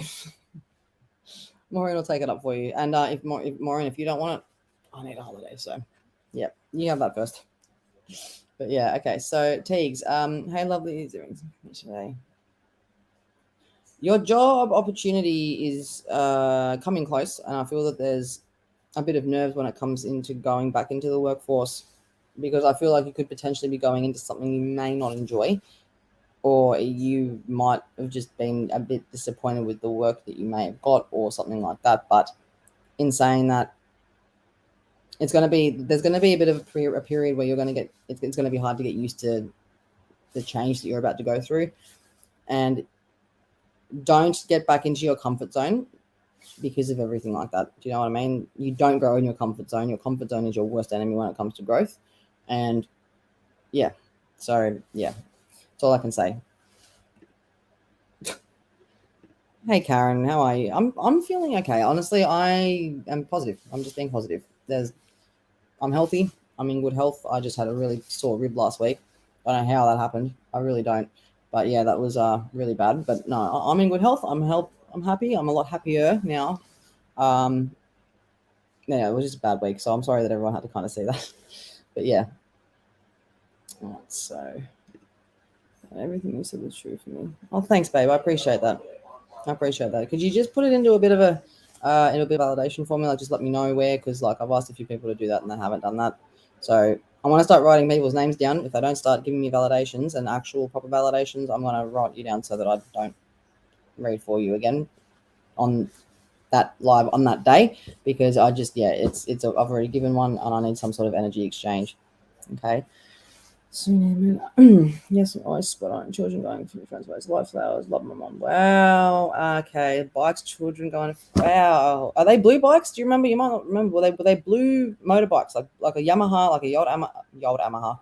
Maureen will take it up for you. And if Maureen, if you don't want it, I need a holiday. So, yeah, you have that first. But yeah, okay. So Teagues, hey, lovely today. Your job opportunity is coming close, and I feel that there's a bit of nerves when it comes into going back into the workforce, because I feel like you could potentially be going into something you may not enjoy, or you might have just been a bit disappointed with the work that you may have got or something like that. But in saying that, there's going to be a bit of a period where you're going to get, it's going to be hard to get used to the change that you're about to go through. And don't get back into your comfort zone because of everything like that. Do you know what I mean? You don't grow in your comfort zone. Your comfort zone is your worst enemy when it comes to growth. And yeah, so yeah, that's all I can say. Hey Karen, how are you? I'm feeling okay. Honestly, I am positive. I'm just being positive. I'm healthy. I'm in good health. I just had a really sore rib last week. I don't know how that happened. I really don't. But yeah, that was really bad. But no, I'm in good health. I'm happy. I'm a lot happier now. Yeah, it was just a bad week. So I'm sorry that everyone had to kind of see that. But yeah. All right, so everything you said was true for me. Oh, thanks, babe. I appreciate that. Could you just put it into a bit of a validation for me? Like, just let me know where, because like I've asked a few people to do that and they haven't done that. So I want to start writing people's names down. If they don't start giving me validations and actual proper validations, I'm going to write you down so that I don't read for you again on that live on that day, because I just I've already given one and I need some sort of energy exchange. Okay. So, yes, always spot on. Children going through transways, light flowers, love my mom. Wow. Okay. Bikes, children going. Wow. Are they blue bikes? Do you remember? You might not remember. Were they blue motorbikes, like a Yamaha, like a old Yamaha?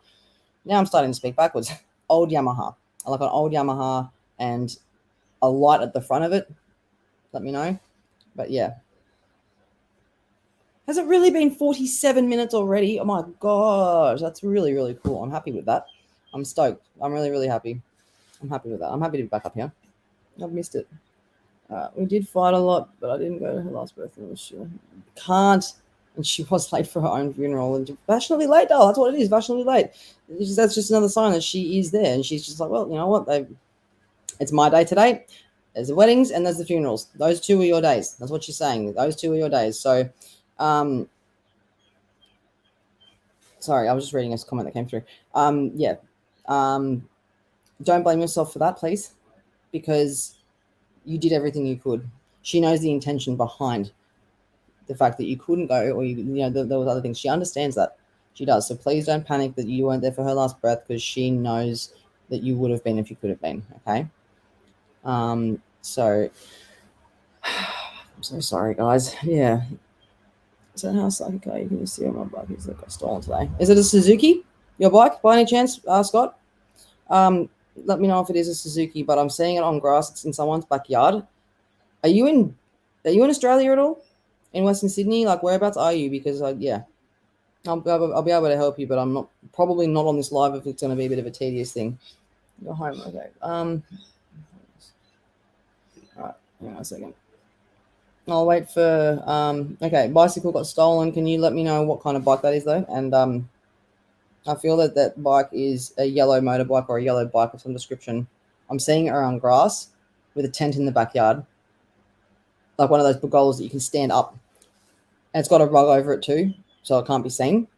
Now I'm starting to speak backwards. Old Yamaha, like an old Yamaha, and a light at the front of it. Let me know. But yeah. Has it really been 47 minutes already? Oh my gosh, that's really, really cool. I'm happy with that. I'm stoked. I'm really, really happy. I'm happy with that. I'm happy to be back up here. I've missed it. We did fight a lot, but I didn't go to her last birthday. She can't. And she was late for her own funeral. And fashionably late, doll. That's what it is, fashionably late. That's just another sign that she is there. And she's just like, well, you know what? It's my day today. There's the weddings and there's the funerals. Those two are your days. That's what she's saying. Those two are your days. So, sorry, I was just reading a comment that came through. Don't blame yourself for that, please, because you did everything you could. She knows the intention behind the fact that you couldn't go, or there was other things. She understands that. She does. So please don't panic that you weren't there for her last breath, because she knows that you would have been if you could have been. Okay. So I'm so sorry, guys. Yeah. So how psychic are you? Can you see on my bike? Is that got stolen today? Is it a Suzuki? Your bike, by any chance, Scott? Let me know if it is a Suzuki. But I'm seeing it on grass. It's in someone's backyard. Are you in Australia at all? In Western Sydney? Like, whereabouts are you? Because I'll be able to help you, but I'm probably not on this live if it's going to be a bit of a tedious thing. Go home. Okay. All right. Hang on a second. I'll wait for okay, bicycle got stolen. Can you let me know what kind of bike that is though? And I feel that bike is a yellow motorbike or a yellow bike of some description. I'm seeing it around grass with a tent in the backyard, like one of those bugolas that you can stand up, and it's got a rug over it too, so it can't be seen.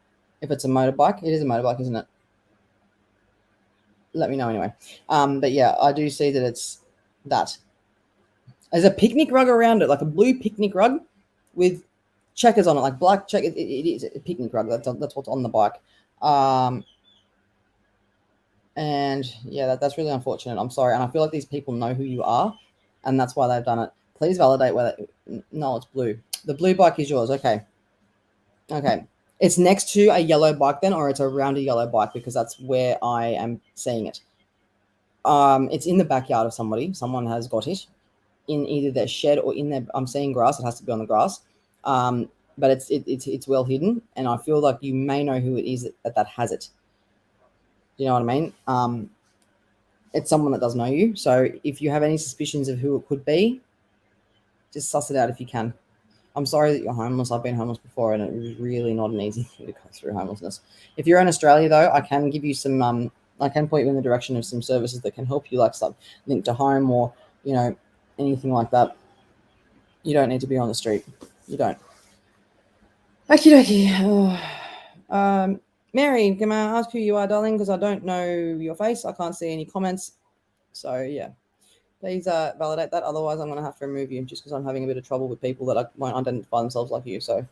If it's a motorbike, it is a motorbike, isn't it? Let me know anyway. But yeah, I do see that it's that. There's a picnic rug around it, like a blue picnic rug with checkers on it, like black check. It is a picnic rug. That's what's on the bike. And yeah, that's really unfortunate. I'm sorry. And I feel like these people know who you are, and that's why they've done it. Please validate whether. No, it's blue. The blue bike is yours. Okay. It's next to a yellow bike then, or it's around a yellow bike, because that's where I am seeing it. It's in the backyard of somebody. Someone has got it. in either their shed or in their, I'm seeing grass, it has to be on the grass, but it's well hidden, and I feel like you may know who it is that has it. Do you know what I mean? It's someone that does know you, so if you have any suspicions of who it could be, just suss it out if you can. I'm sorry that you're homeless. I've been homeless before, and it was really not an easy thing to go through homelessness. If you're in Australia, though, I can give you some. I can point you in the direction of some services that can help you, like some link to home or anything like that. You don't need to be on the street. You don't. Okie dokie. Mary, can I ask who you are, darling? Because I don't know your face. I can't see any comments. So yeah. Please validate that. Otherwise, I'm going to have to remove you just because I'm having a bit of trouble with people that won't identify themselves like you. So I'm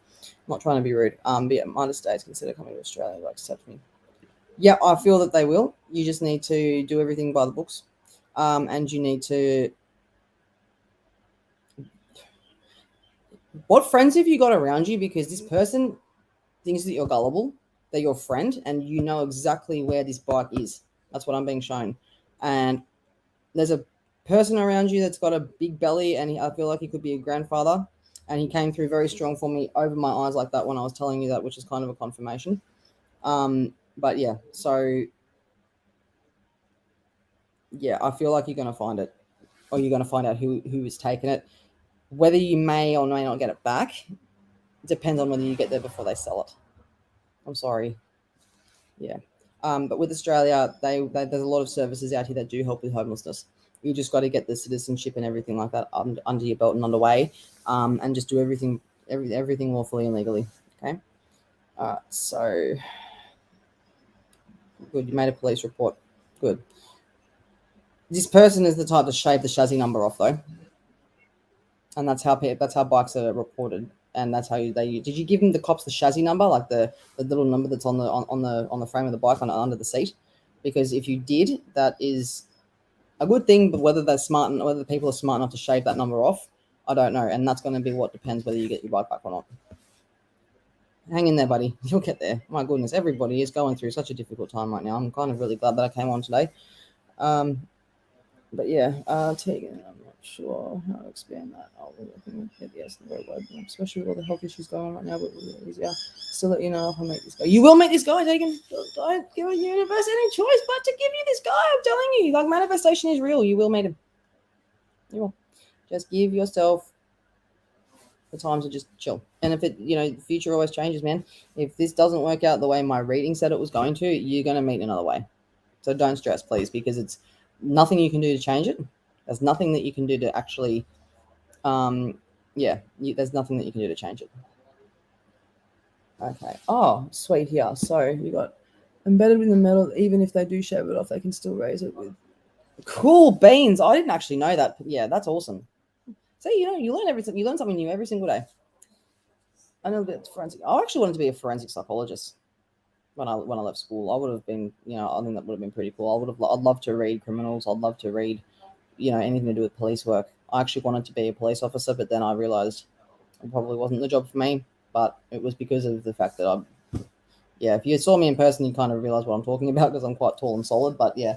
not trying to be rude. But yeah, United States, consider coming to Australia to accept me. Yeah, I feel that they will. You just need to do everything by the books. And you need to... What friends have you got around you? Because this person thinks that you're gullible, they're your friend, and you know exactly where this bike is. That's what I'm being shown. And there's a person around you that's got a big belly, and I feel like he could be a grandfather, and he came through very strong for me over my eyes like that when I was telling you that, which is kind of a confirmation. But yeah, so yeah, I feel like you're going to find it, or you're going to find out who has taken it. Whether you may or may not get it back depends on whether you get there before they sell it. I'm sorry. Yeah. But with Australia, there's a lot of services out here that do help with homelessness. You just got to get the citizenship and everything like that under your belt and underway, and just do everything lawfully and legally. Okay. So good. You made a police report. Good. This person is the type to shave the chassis number off, though, and that's how bikes are reported, and that's how did you give them the cops the chassis number, like the little number that's on the frame of the bike under the seat? Because if you did, that is a good thing, but whether the people are smart enough to shave that number off, I don't know, and that's going to be what depends whether you get your bike back or not. Hang in there, buddy. You'll get there. My goodness, everybody is going through such a difficult time right now. I'm kind of really glad that I came on today. But yeah, Tegan, I'm not sure how to expand that. I'll be looking at yes, the road, especially with all the health issues going on right now, but really easier. Still let you know if I meet this guy. You will meet this guy, Tegan. Don't give a universe any choice but to give you this guy. I'm telling you, like, manifestation is real. You will meet him. You will. Just give yourself the time to just chill. And if it, the future always changes, man. If this doesn't work out the way my reading said it was going to, you're going to meet another way. So don't stress, please, because it's nothing you can do to change it. There's nothing that you can do to actually, there's nothing that you can do to change it. Okay. Oh, sweet here. So you got embedded in the metal. Even if they do shave it off, they can still raise it with cool beans. I didn't actually know that. Yeah, that's awesome. So you learn everything. You learn something new every single day. I know a bit forensic. I actually wanted to be a forensic psychologist when I left school. I would have been, I think that would have been pretty cool. I'd love to read criminals. I'd love to read, anything to do with police work. I actually wanted to be a police officer, but then I realized it probably wasn't the job for me. But it was because of the fact that if you saw me in person, you kind of realize what I'm talking about because I'm quite tall and solid. But yeah,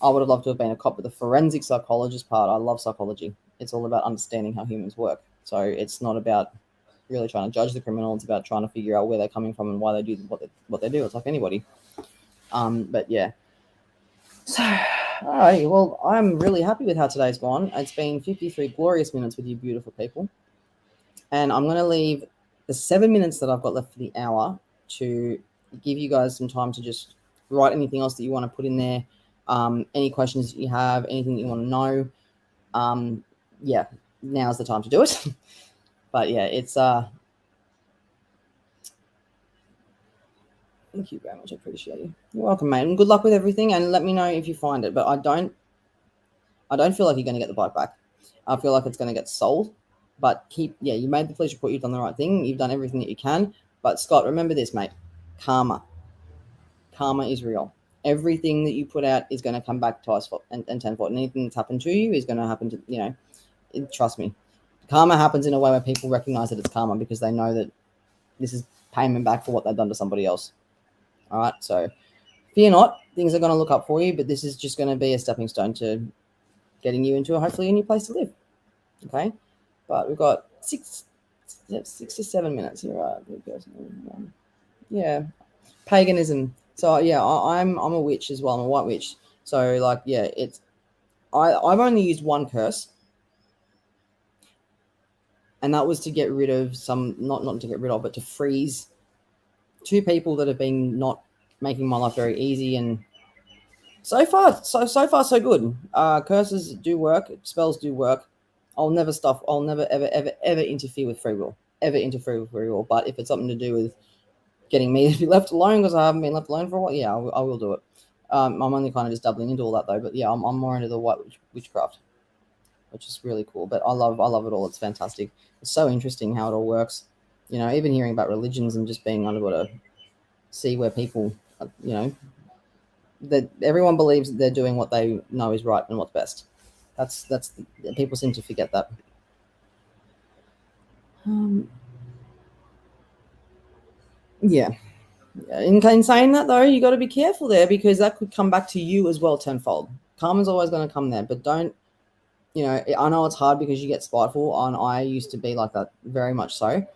I would have loved to have been a cop. But the forensic psychologist part, I love psychology. It's all about understanding how humans work. So it's not about really trying to judge the criminal. It's about trying to figure out where they're coming from and why they do what they do. It's like anybody. But yeah. So, all right. Well, I'm really happy with how today's gone. It's been 53 glorious minutes with you beautiful people. And I'm going to leave the 7 minutes that I've got left for the hour to give you guys some time to just write anything else that you want to put in there. Any questions that you have, anything that you want to know. Now's the time to do it. But yeah, it's thank you very much. I appreciate you. You're welcome, mate. And good luck with everything. And let me know if you find it. But I don't feel like you're going to get the bike back. I feel like it's going to get sold. But you made the police report. You've done the right thing. You've done everything that you can. But Scott, remember this, mate. Karma is real. Everything that you put out is going to come back twice and tenfold. And anything that's happened to you is going to happen to, trust me. Karma happens in a way where people recognize that it's karma because they know that this is payment back for what they've done to somebody else. All right. So fear not, things are going to look up for you, but this is just going to be a stepping stone to getting you into hopefully a new place to live. Okay, but we've got 6 to 7 minutes here. Right? Yeah, paganism. So yeah, I'm a witch as well. I'm a white witch. So like yeah, I've only used one curse, and that was to get rid of some not to get rid of, but to freeze two people that have been not making my life very easy. And so far so good. Curses do work, spells do work. I'll never ever interfere with free will. Ever interfere with free will. But if it's something to do with getting me to be left alone because I haven't been left alone for a while, yeah, I will do it. I'm only kind of just doubling into all that though. But yeah, I'm more into the white witchcraft, which is really cool. But I love it all. It's fantastic. It's so interesting how it all works. You know, even hearing about religions and just being able to see where people, you know, that everyone believes that they're doing what they know is right and what's best. That's people seem to forget that. Yeah. In saying that though, you got to be careful there because that could come back to you as well tenfold. Karma's always going to come there, but don't. You know, I know it's hard because you get spiteful, and I used to be like that very much so.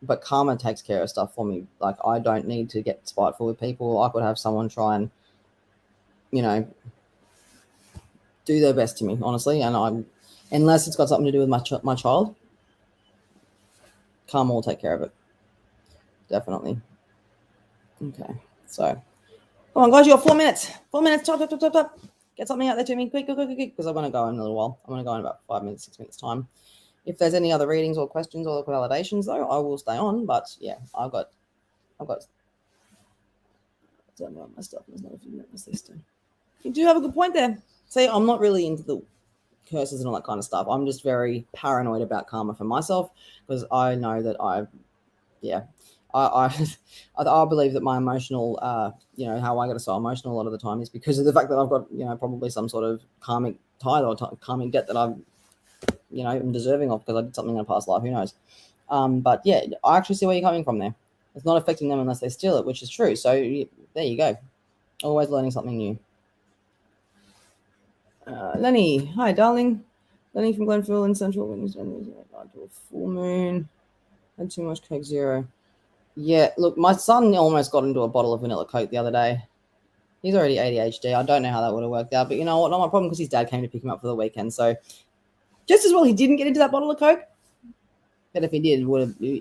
But karma takes care of stuff for me. Like I don't need to get spiteful with people. I could have someone try and, you know, do their best to me, honestly. And I'm, unless it's got something to do with my child, karma will take care of it. Definitely. Okay. So, come on, guys, you got 4 minutes. 4 minutes. Top. Get something out there to me. Quick, because I'm going to go in a little while. I'm going to go in about 5 minutes, 6 minutes time. If there's any other readings or questions or validations, though, I will stay on. But yeah, I've got. I don't know my stuff. There's not a few minutes this time. You do have a good point there. See, I'm not really into the curses and all that kind of stuff. I'm just very paranoid about karma for myself because I know that I I believe that my emotional, you know, how I get so emotional a lot of the time is because of the fact that I've got, you know, probably some sort of karmic tithe or karmic debt that I'm, you know, I'm deserving of because I did something in a past life. Who knows? But yeah, I actually see where you're coming from there. It's not affecting them unless they steal it, which is true. So there you go. Always learning something new. Lenny, hi, darling. Lenny from Glenville in Central. Full moon. Had too much Coke Zero. Yeah, look, my son almost got into a bottle of vanilla Coke the other day. He's already ADHD. I don't know how that would have worked out, but you know what? Not my problem because his dad came to pick him up for the weekend. So just as well he didn't get into that bottle of Coke. But if he did,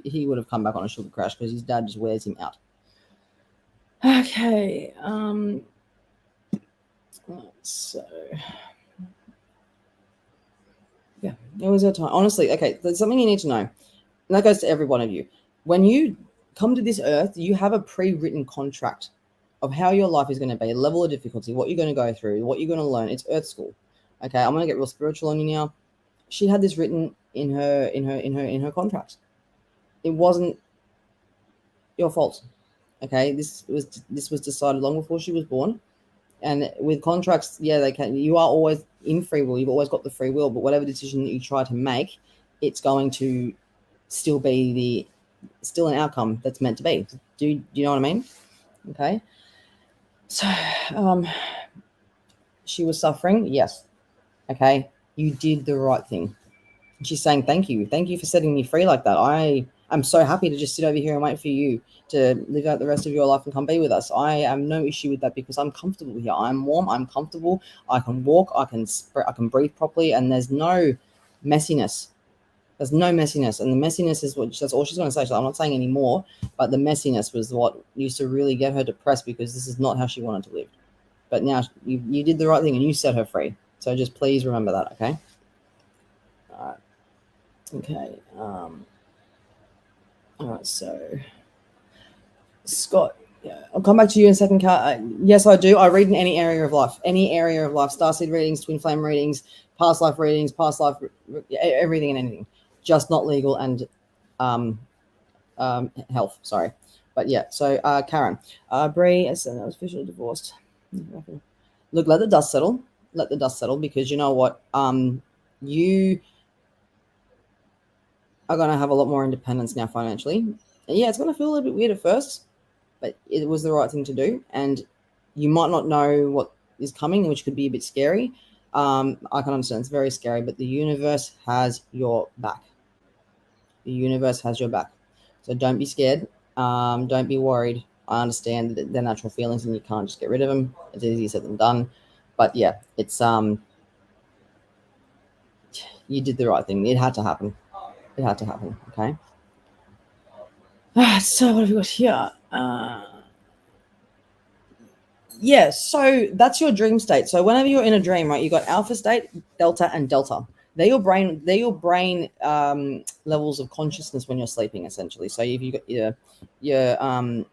he would have come back on a sugar crash because his dad just wears him out. Okay. So yeah, it was a time. Honestly, okay, there's something you need to know. And that goes to every one of you. When you come to this earth, you have a pre-written contract of how your life is going to be, level of difficulty, what you're going to go through, what you're going to learn. It's Earth School. Okay, I'm going to get real spiritual on you now. She had this written in her contract. It wasn't your fault. Okay, this was decided long before she was born. And with contracts, yeah, they can. You are always in free will. You've always got the free will, but whatever decision that you try to make, it's going to still be still an outcome that's meant to be. Do you know what I mean? Okay. So, she was suffering. Yes. Okay. You did the right thing. She's saying thank you for setting me free like that. I'm so happy to just sit over here and wait for you to live out the rest of your life and come be with us. I have no issue with that because I'm comfortable here. I'm warm, I'm comfortable, I can walk, I can breathe properly, and there's no messiness. There's no messiness, and the messiness is that's all she's going to say. So I'm not saying any more, but the messiness was what used to really get her depressed because this is not how she wanted to live. But now you did the right thing and you set her free. So just please remember that, okay? All right. Okay. All right. So, Scott, yeah, I'll come back to you in a second. Yes, I do. I read in any area of life. Starseed readings, twin flame readings, past life, everything and anything. Just not legal and health. Sorry, but yeah. So, Karen, Bree, I was officially divorced. Look, let the dust settle. Let the dust settle because you know what? You are going to have a lot more independence now financially. And yeah, it's going to feel a little bit weird at first, but it was the right thing to do. And you might not know what is coming, which could be a bit scary, I can understand it's very scary, but the universe has your back. The universe has your back. So don't be scared. Don't be worried. I understand that they're natural feelings and you can't just get rid of them. It's easier said than done. But yeah, it's you did the right thing. It had to happen. It had to happen. Okay. So what have we got here? Yeah, so that's your dream state. So whenever you're in a dream, right, you got alpha state, delta, and delta. They're your brain levels of consciousness when you're sleeping, essentially. So if you got your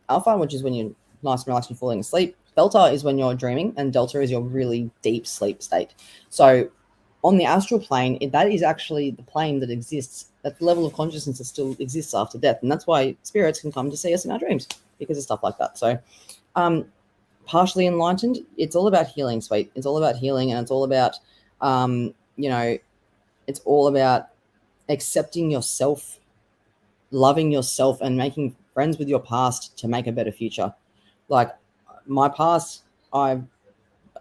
alpha, which is when you're nice and relaxed and falling asleep. Delta is when you're dreaming, and delta is your really deep sleep state. So on the astral plane, that is actually the plane that exists. That level of consciousness that still exists after death, and that's why spirits can come to see us in our dreams because of stuff like that. So, partially enlightened, it's all about healing, sweet. It's all about healing, and it's all about, it's all about accepting yourself, loving yourself, and making friends with your past to make a better future. Like my past, I'll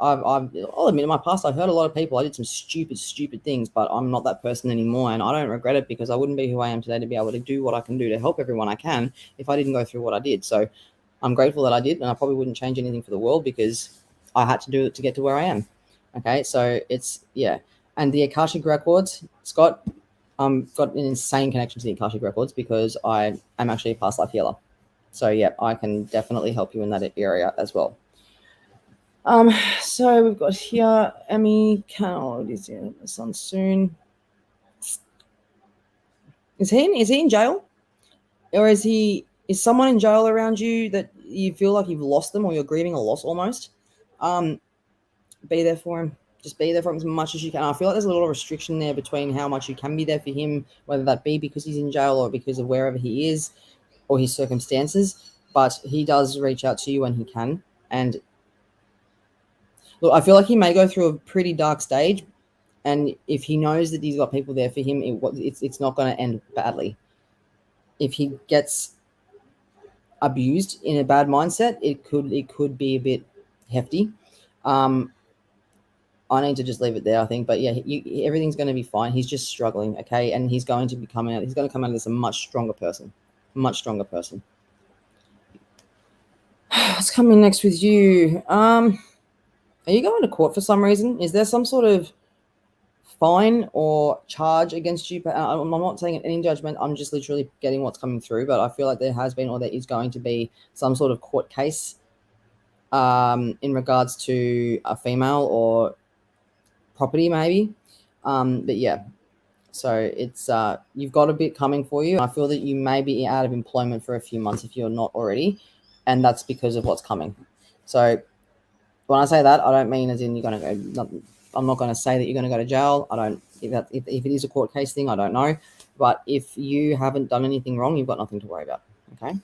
admit in my past I hurt a lot of people. I did some stupid things, but I'm not that person anymore, and I don't regret it because I wouldn't be who I am today to be able to do what I can do to help everyone I can if I didn't go through what I did. So I'm grateful that I did, and I probably wouldn't change anything for the world because I had to do it to get to where I am. Okay, so it's and the Akashic records, Scott, got an insane connection to the Akashic records because I am actually a past life healer. So yeah, I can definitely help you in that area as well. So we've got here Emmy Canal. Is the son soon? Is he in jail, or is someone in jail around you that you feel like you've lost them or you're grieving a loss almost? Be there for him. Just be there for him as much as you can. I feel like there's a little restriction there between how much you can be there for him, whether that be because he's in jail or because of wherever he is or his circumstances. But he does reach out to you when he can. And look, I feel like he may go through a pretty dark stage, and if he knows that he's got people there for him, it's not going to end badly. If he gets abused in a bad mindset, it could be a bit hefty. I need to just leave it there, I think. But yeah, everything's going to be fine. He's just struggling, okay, and he's going to be coming out. He's going to come out as a much stronger person. Much stronger person. What's coming next with you? Are you going to court for some reason? Is there some sort of fine or charge against you? I'm not saying any judgment. I'm just literally getting what's coming through. But I feel like there has been, or there is going to be, some sort of court case in regards to a female or property, maybe. But yeah, so it's you've got a bit coming for you. I feel that you may be out of employment for a few months if you're not already, and that's because of what's coming. So when I say that, I don't mean as in you're going to go. I'm not going to say that you're going to go to jail. I don't. If it is a court case thing, I don't know. But if you haven't done anything wrong, you've got nothing to worry about. Okay.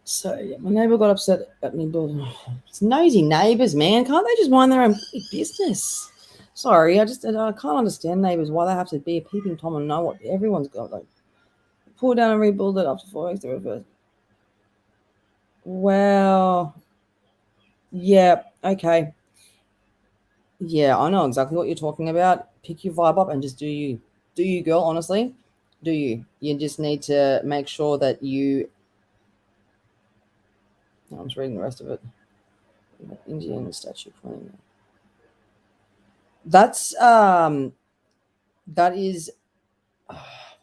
So yeah, my neighbour got upset at me. It's nosy neighbours, man. Can't they just mind their own business? Sorry, I can't understand neighbours why they have to be a peeping tom and know what everyone's got. Like, pull down and rebuild it after 4 weeks to reverse. Well, yeah, okay. Yeah, I know exactly what you're talking about. Pick your vibe up and just do you, girl. Honestly, do you? You just need to make sure that you. I'm just reading the rest of it. Indian statue pointing. That is.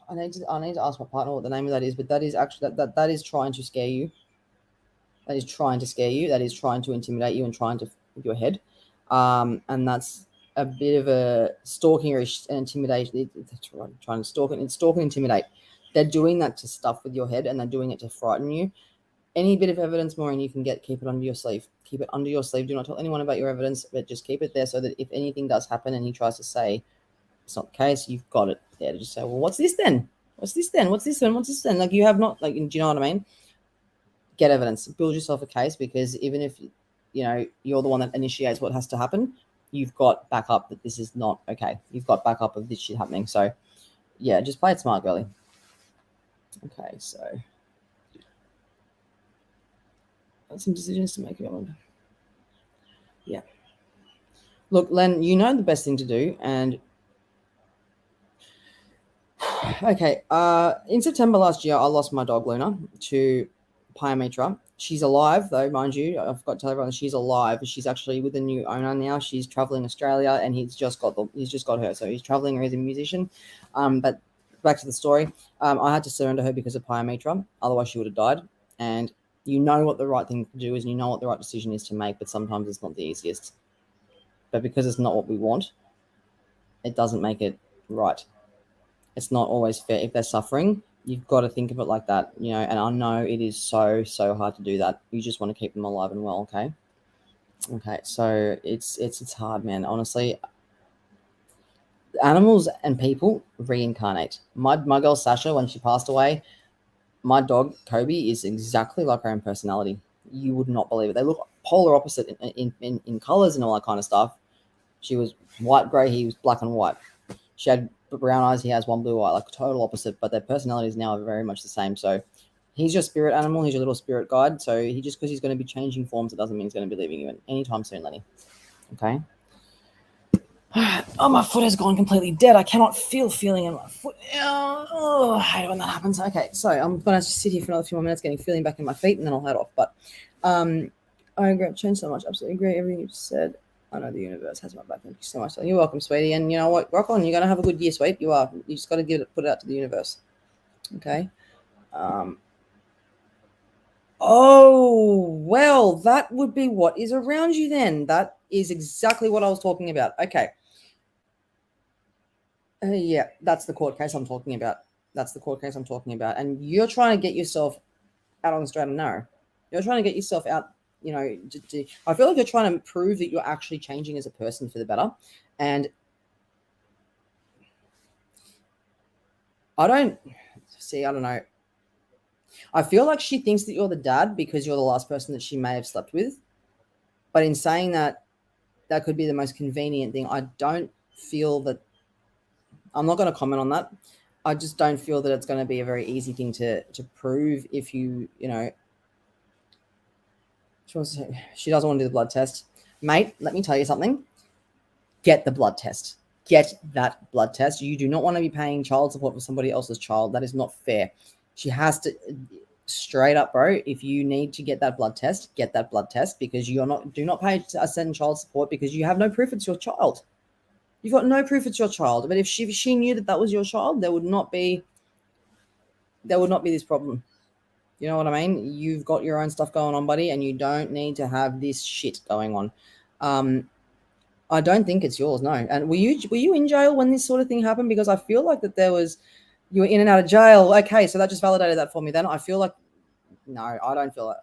I need to ask my partner what the name of that is, but that is actually that is trying to scare you. That is trying to scare you. That is trying to intimidate you and trying to with your head. And that's a bit of a stalking or intimidation. That's right, trying to stalk it. It's stalk and intimidate. They're doing that to stuff with your head, and they're doing it to frighten you. Any bit of evidence, Maureen, you can get, keep it under your sleeve. Keep it under your sleeve. Do not tell anyone about your evidence, but just keep it there so that if anything does happen and he tries to say it's not the case, you've got it there to just say, well, what's this then? What's this then? What's this then? What's this then? Like, you have not, like, do you know what I mean? Get evidence. Build yourself a case, because even if, you're the one that initiates what has to happen, you've got backup that this is not okay. You've got backup of this shit happening. So, yeah, just play it smart, girly. Okay, so some decisions to make. Yeah. Look, Len, you know the best thing to do, and okay. In September last year, I lost my dog Luna to pyometra. She's alive, though, mind you. I forgot to tell everyone she's alive. She's actually with a new owner now. She's traveling Australia, and he's just got her. So he's traveling. He's a musician. But back to the story. I had to surrender her because of pyometra. Otherwise, she would have died. And you know what the right thing to do is, and you know what the right decision is to make. But sometimes it's not the easiest. But because it's not what we want, it doesn't make it right. It's not always fair. If they're suffering, you've got to think of it like that, and I know it is so hard to do that. You just want to keep them alive and well. Okay, so it's hard, man. Honestly, animals and people reincarnate. My girl Sasha, when she passed away, my dog Kobe is exactly like her own personality. You would not believe it. They look polar opposite in colors and all that kind of stuff. She was white gray, he was black and white. She had brown eyes, he has one blue eye, like total opposite, but their personalities now are very much the same. So he's your spirit animal, he's your little spirit guide. So he just because he's going to be changing forms, it doesn't mean he's going to be leaving you anytime soon, Lenny. Okay. Oh, my foot has gone completely dead. I cannot feel feeling in my foot. Oh, I hate when that happens. Okay, so I'm going to sit here for another few more minutes, getting feeling back in my feet, and then I'll head off. But I agree. I've changed so much. Absolutely agree. Everything you've said. I know the universe has my back. Thank you so much. You're welcome, sweetie. And you know what? Rock on. You're going to have a good year, sweet. You are. You just got to put it out to the universe. Okay. Oh, well, that would be what is around you then. That is exactly what I was talking about. Okay. Yeah, that's the court case I'm talking about. And you're trying to get yourself out on the straight and narrow. You're trying to get yourself out, I feel like you're trying to prove that you're actually changing as a person for the better. And I don't know. I feel like she thinks that you're the dad because you're the last person that she may have slept with. But in saying that, that could be the most convenient thing. I don't feel that. I'm not going to comment on that. I just don't feel that it's going to be a very easy thing to prove if you she doesn't want to do the blood test. Mate, let me tell you something. Get the blood test. Get that blood test. You do not want to be paying child support for somebody else's child. That is not fair. She has to, straight up, bro, if you need to get that blood test, get that blood test because do not pay a cent in child support because you have no proof it's your child. You've got no proof it's your child. But if she knew that was your child, there would not be this problem. You know what I mean? You've got your own stuff going on, buddy, and you don't need to have this shit going on. I don't think it's yours, no. And were you in jail when this sort of thing happened? Because I feel like that you were in and out of jail. Okay, so that just validated that for me. Then I feel like no, I don't feel that.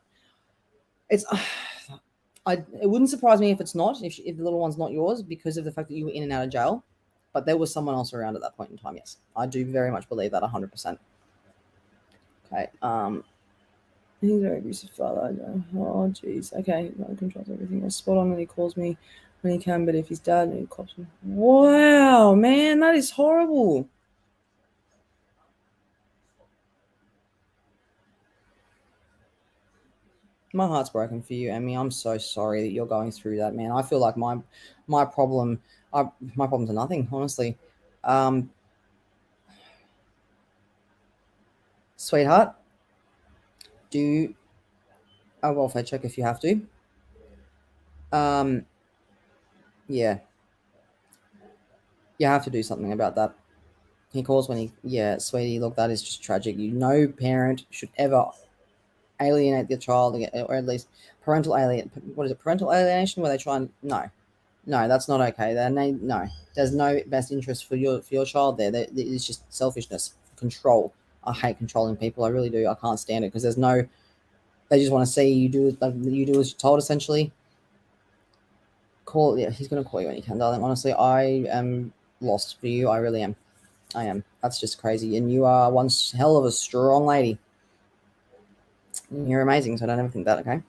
It's it wouldn't surprise me if it's not, if the little one's not yours because of the fact that you were in and out of jail. But there was someone else around at that point in time. Yes, I do very much believe that 100%. Okay. He's a very abusive father. Oh, jeez. Okay, he controls everything. He's spot on when he calls me when he can, but if he's dad, he cops me. Wow, man, that is horrible. My heart's broken for you, Amy. I'm so sorry that you're going through that, man. I feel like my problems are nothing, honestly. Sweetheart, do a welfare check if you have to. Yeah, you have to do something about that. He calls when sweetie, look, that is just tragic. No parent should ever alienate their child, or at least parental alienation, where they try and no, that's not okay. No, there's no best interest for your child there. It's just selfishness, control. I hate controlling people. I really do. I can't stand it because they just want to see you do as you're told, essentially. He's gonna call you when he can, darling. Honestly, I am lost for you. I really am. I am. That's just crazy. And you are one hell of a strong lady. You're amazing, so don't ever think that, okay?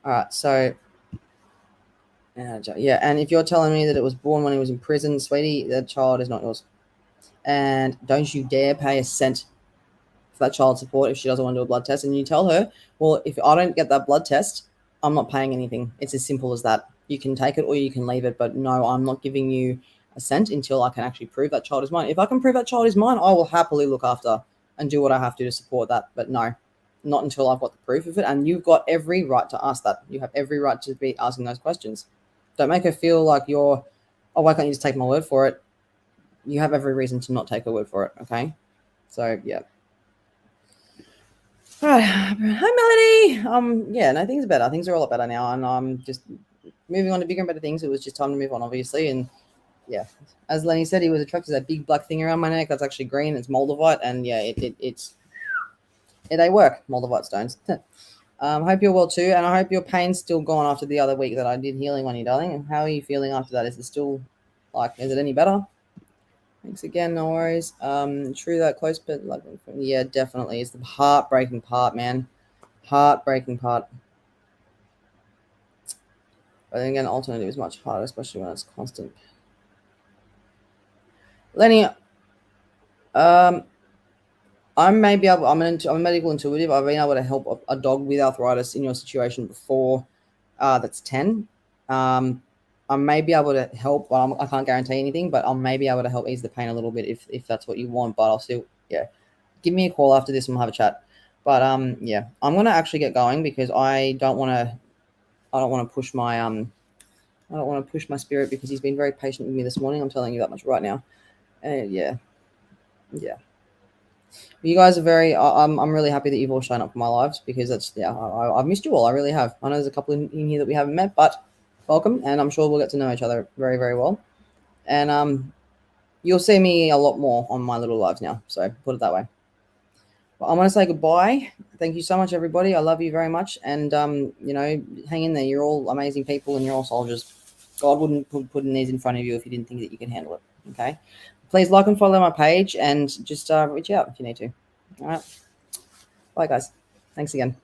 All right, so yeah, and if you're telling me that it was born when he was in prison, sweetie, that child is not yours. And don't you dare pay a cent for that child support if she doesn't want to do a blood test. And you tell her, well, if I don't get that blood test, I'm not paying anything. It's as simple as that. you can take it or you can leave it. But no, I'm not giving you a cent until I can actually prove that child is mine. If I can prove that child is mine, I will happily look after and do what I have to support that. But no, not until I've got the proof of it. And you've got every right to ask that. You have every right to be asking those questions. Don't make her feel like you're, oh, why can't you just take my word for it? You have every reason to not take her word for it. Okay. So yeah. All right. Hi, Melody. Yeah, no, things are better. Things are a lot better now. And I'm just moving on to bigger and better things. It was just time to move on, obviously. And yeah, as Lenny said, he was attracted to that big black thing around my neck. That's actually green. It's moldavite. And yeah, they work, moldavite stones. Hope you're well too. And I hope your pain's still gone after the other week that I did healing on you, darling. And how are you feeling after that? Is it still is it any better? Thanks again, no worries. True that close, but like, yeah, definitely. It's the heartbreaking part, man. Heartbreaking part. But then again, alternative is much harder, especially when it's constant. Lenny, I'm a medical intuitive. I've been able to help a dog with arthritis in your situation before. That's 10. I may be able to help, but I can't guarantee anything. But I may be able to help ease the pain a little bit if that's what you want. But I'll still, yeah, give me a call after this and we'll have a chat. But yeah, I'm gonna actually get going because I don't want to push my I don't want to push my spirit because he's been very patient with me this morning. I'm telling you that much right now. And yeah. You guys are I'm really happy that you've all shown up for my lives because I've missed you all. I really have. I know there's a couple in here that we haven't met, but welcome. And I'm sure we'll get to know each other very, very well. And you'll see me a lot more on my little lives now. So put it that way. Well, I'm going to say goodbye. Thank you so much, everybody. I love you very much. And, hang in there. You're all amazing people and you're all soldiers. God wouldn't put these in front of you if you didn't think that you can handle it. Okay. Please like and follow my page and just reach out if you need to. All right. Bye, guys. Thanks again.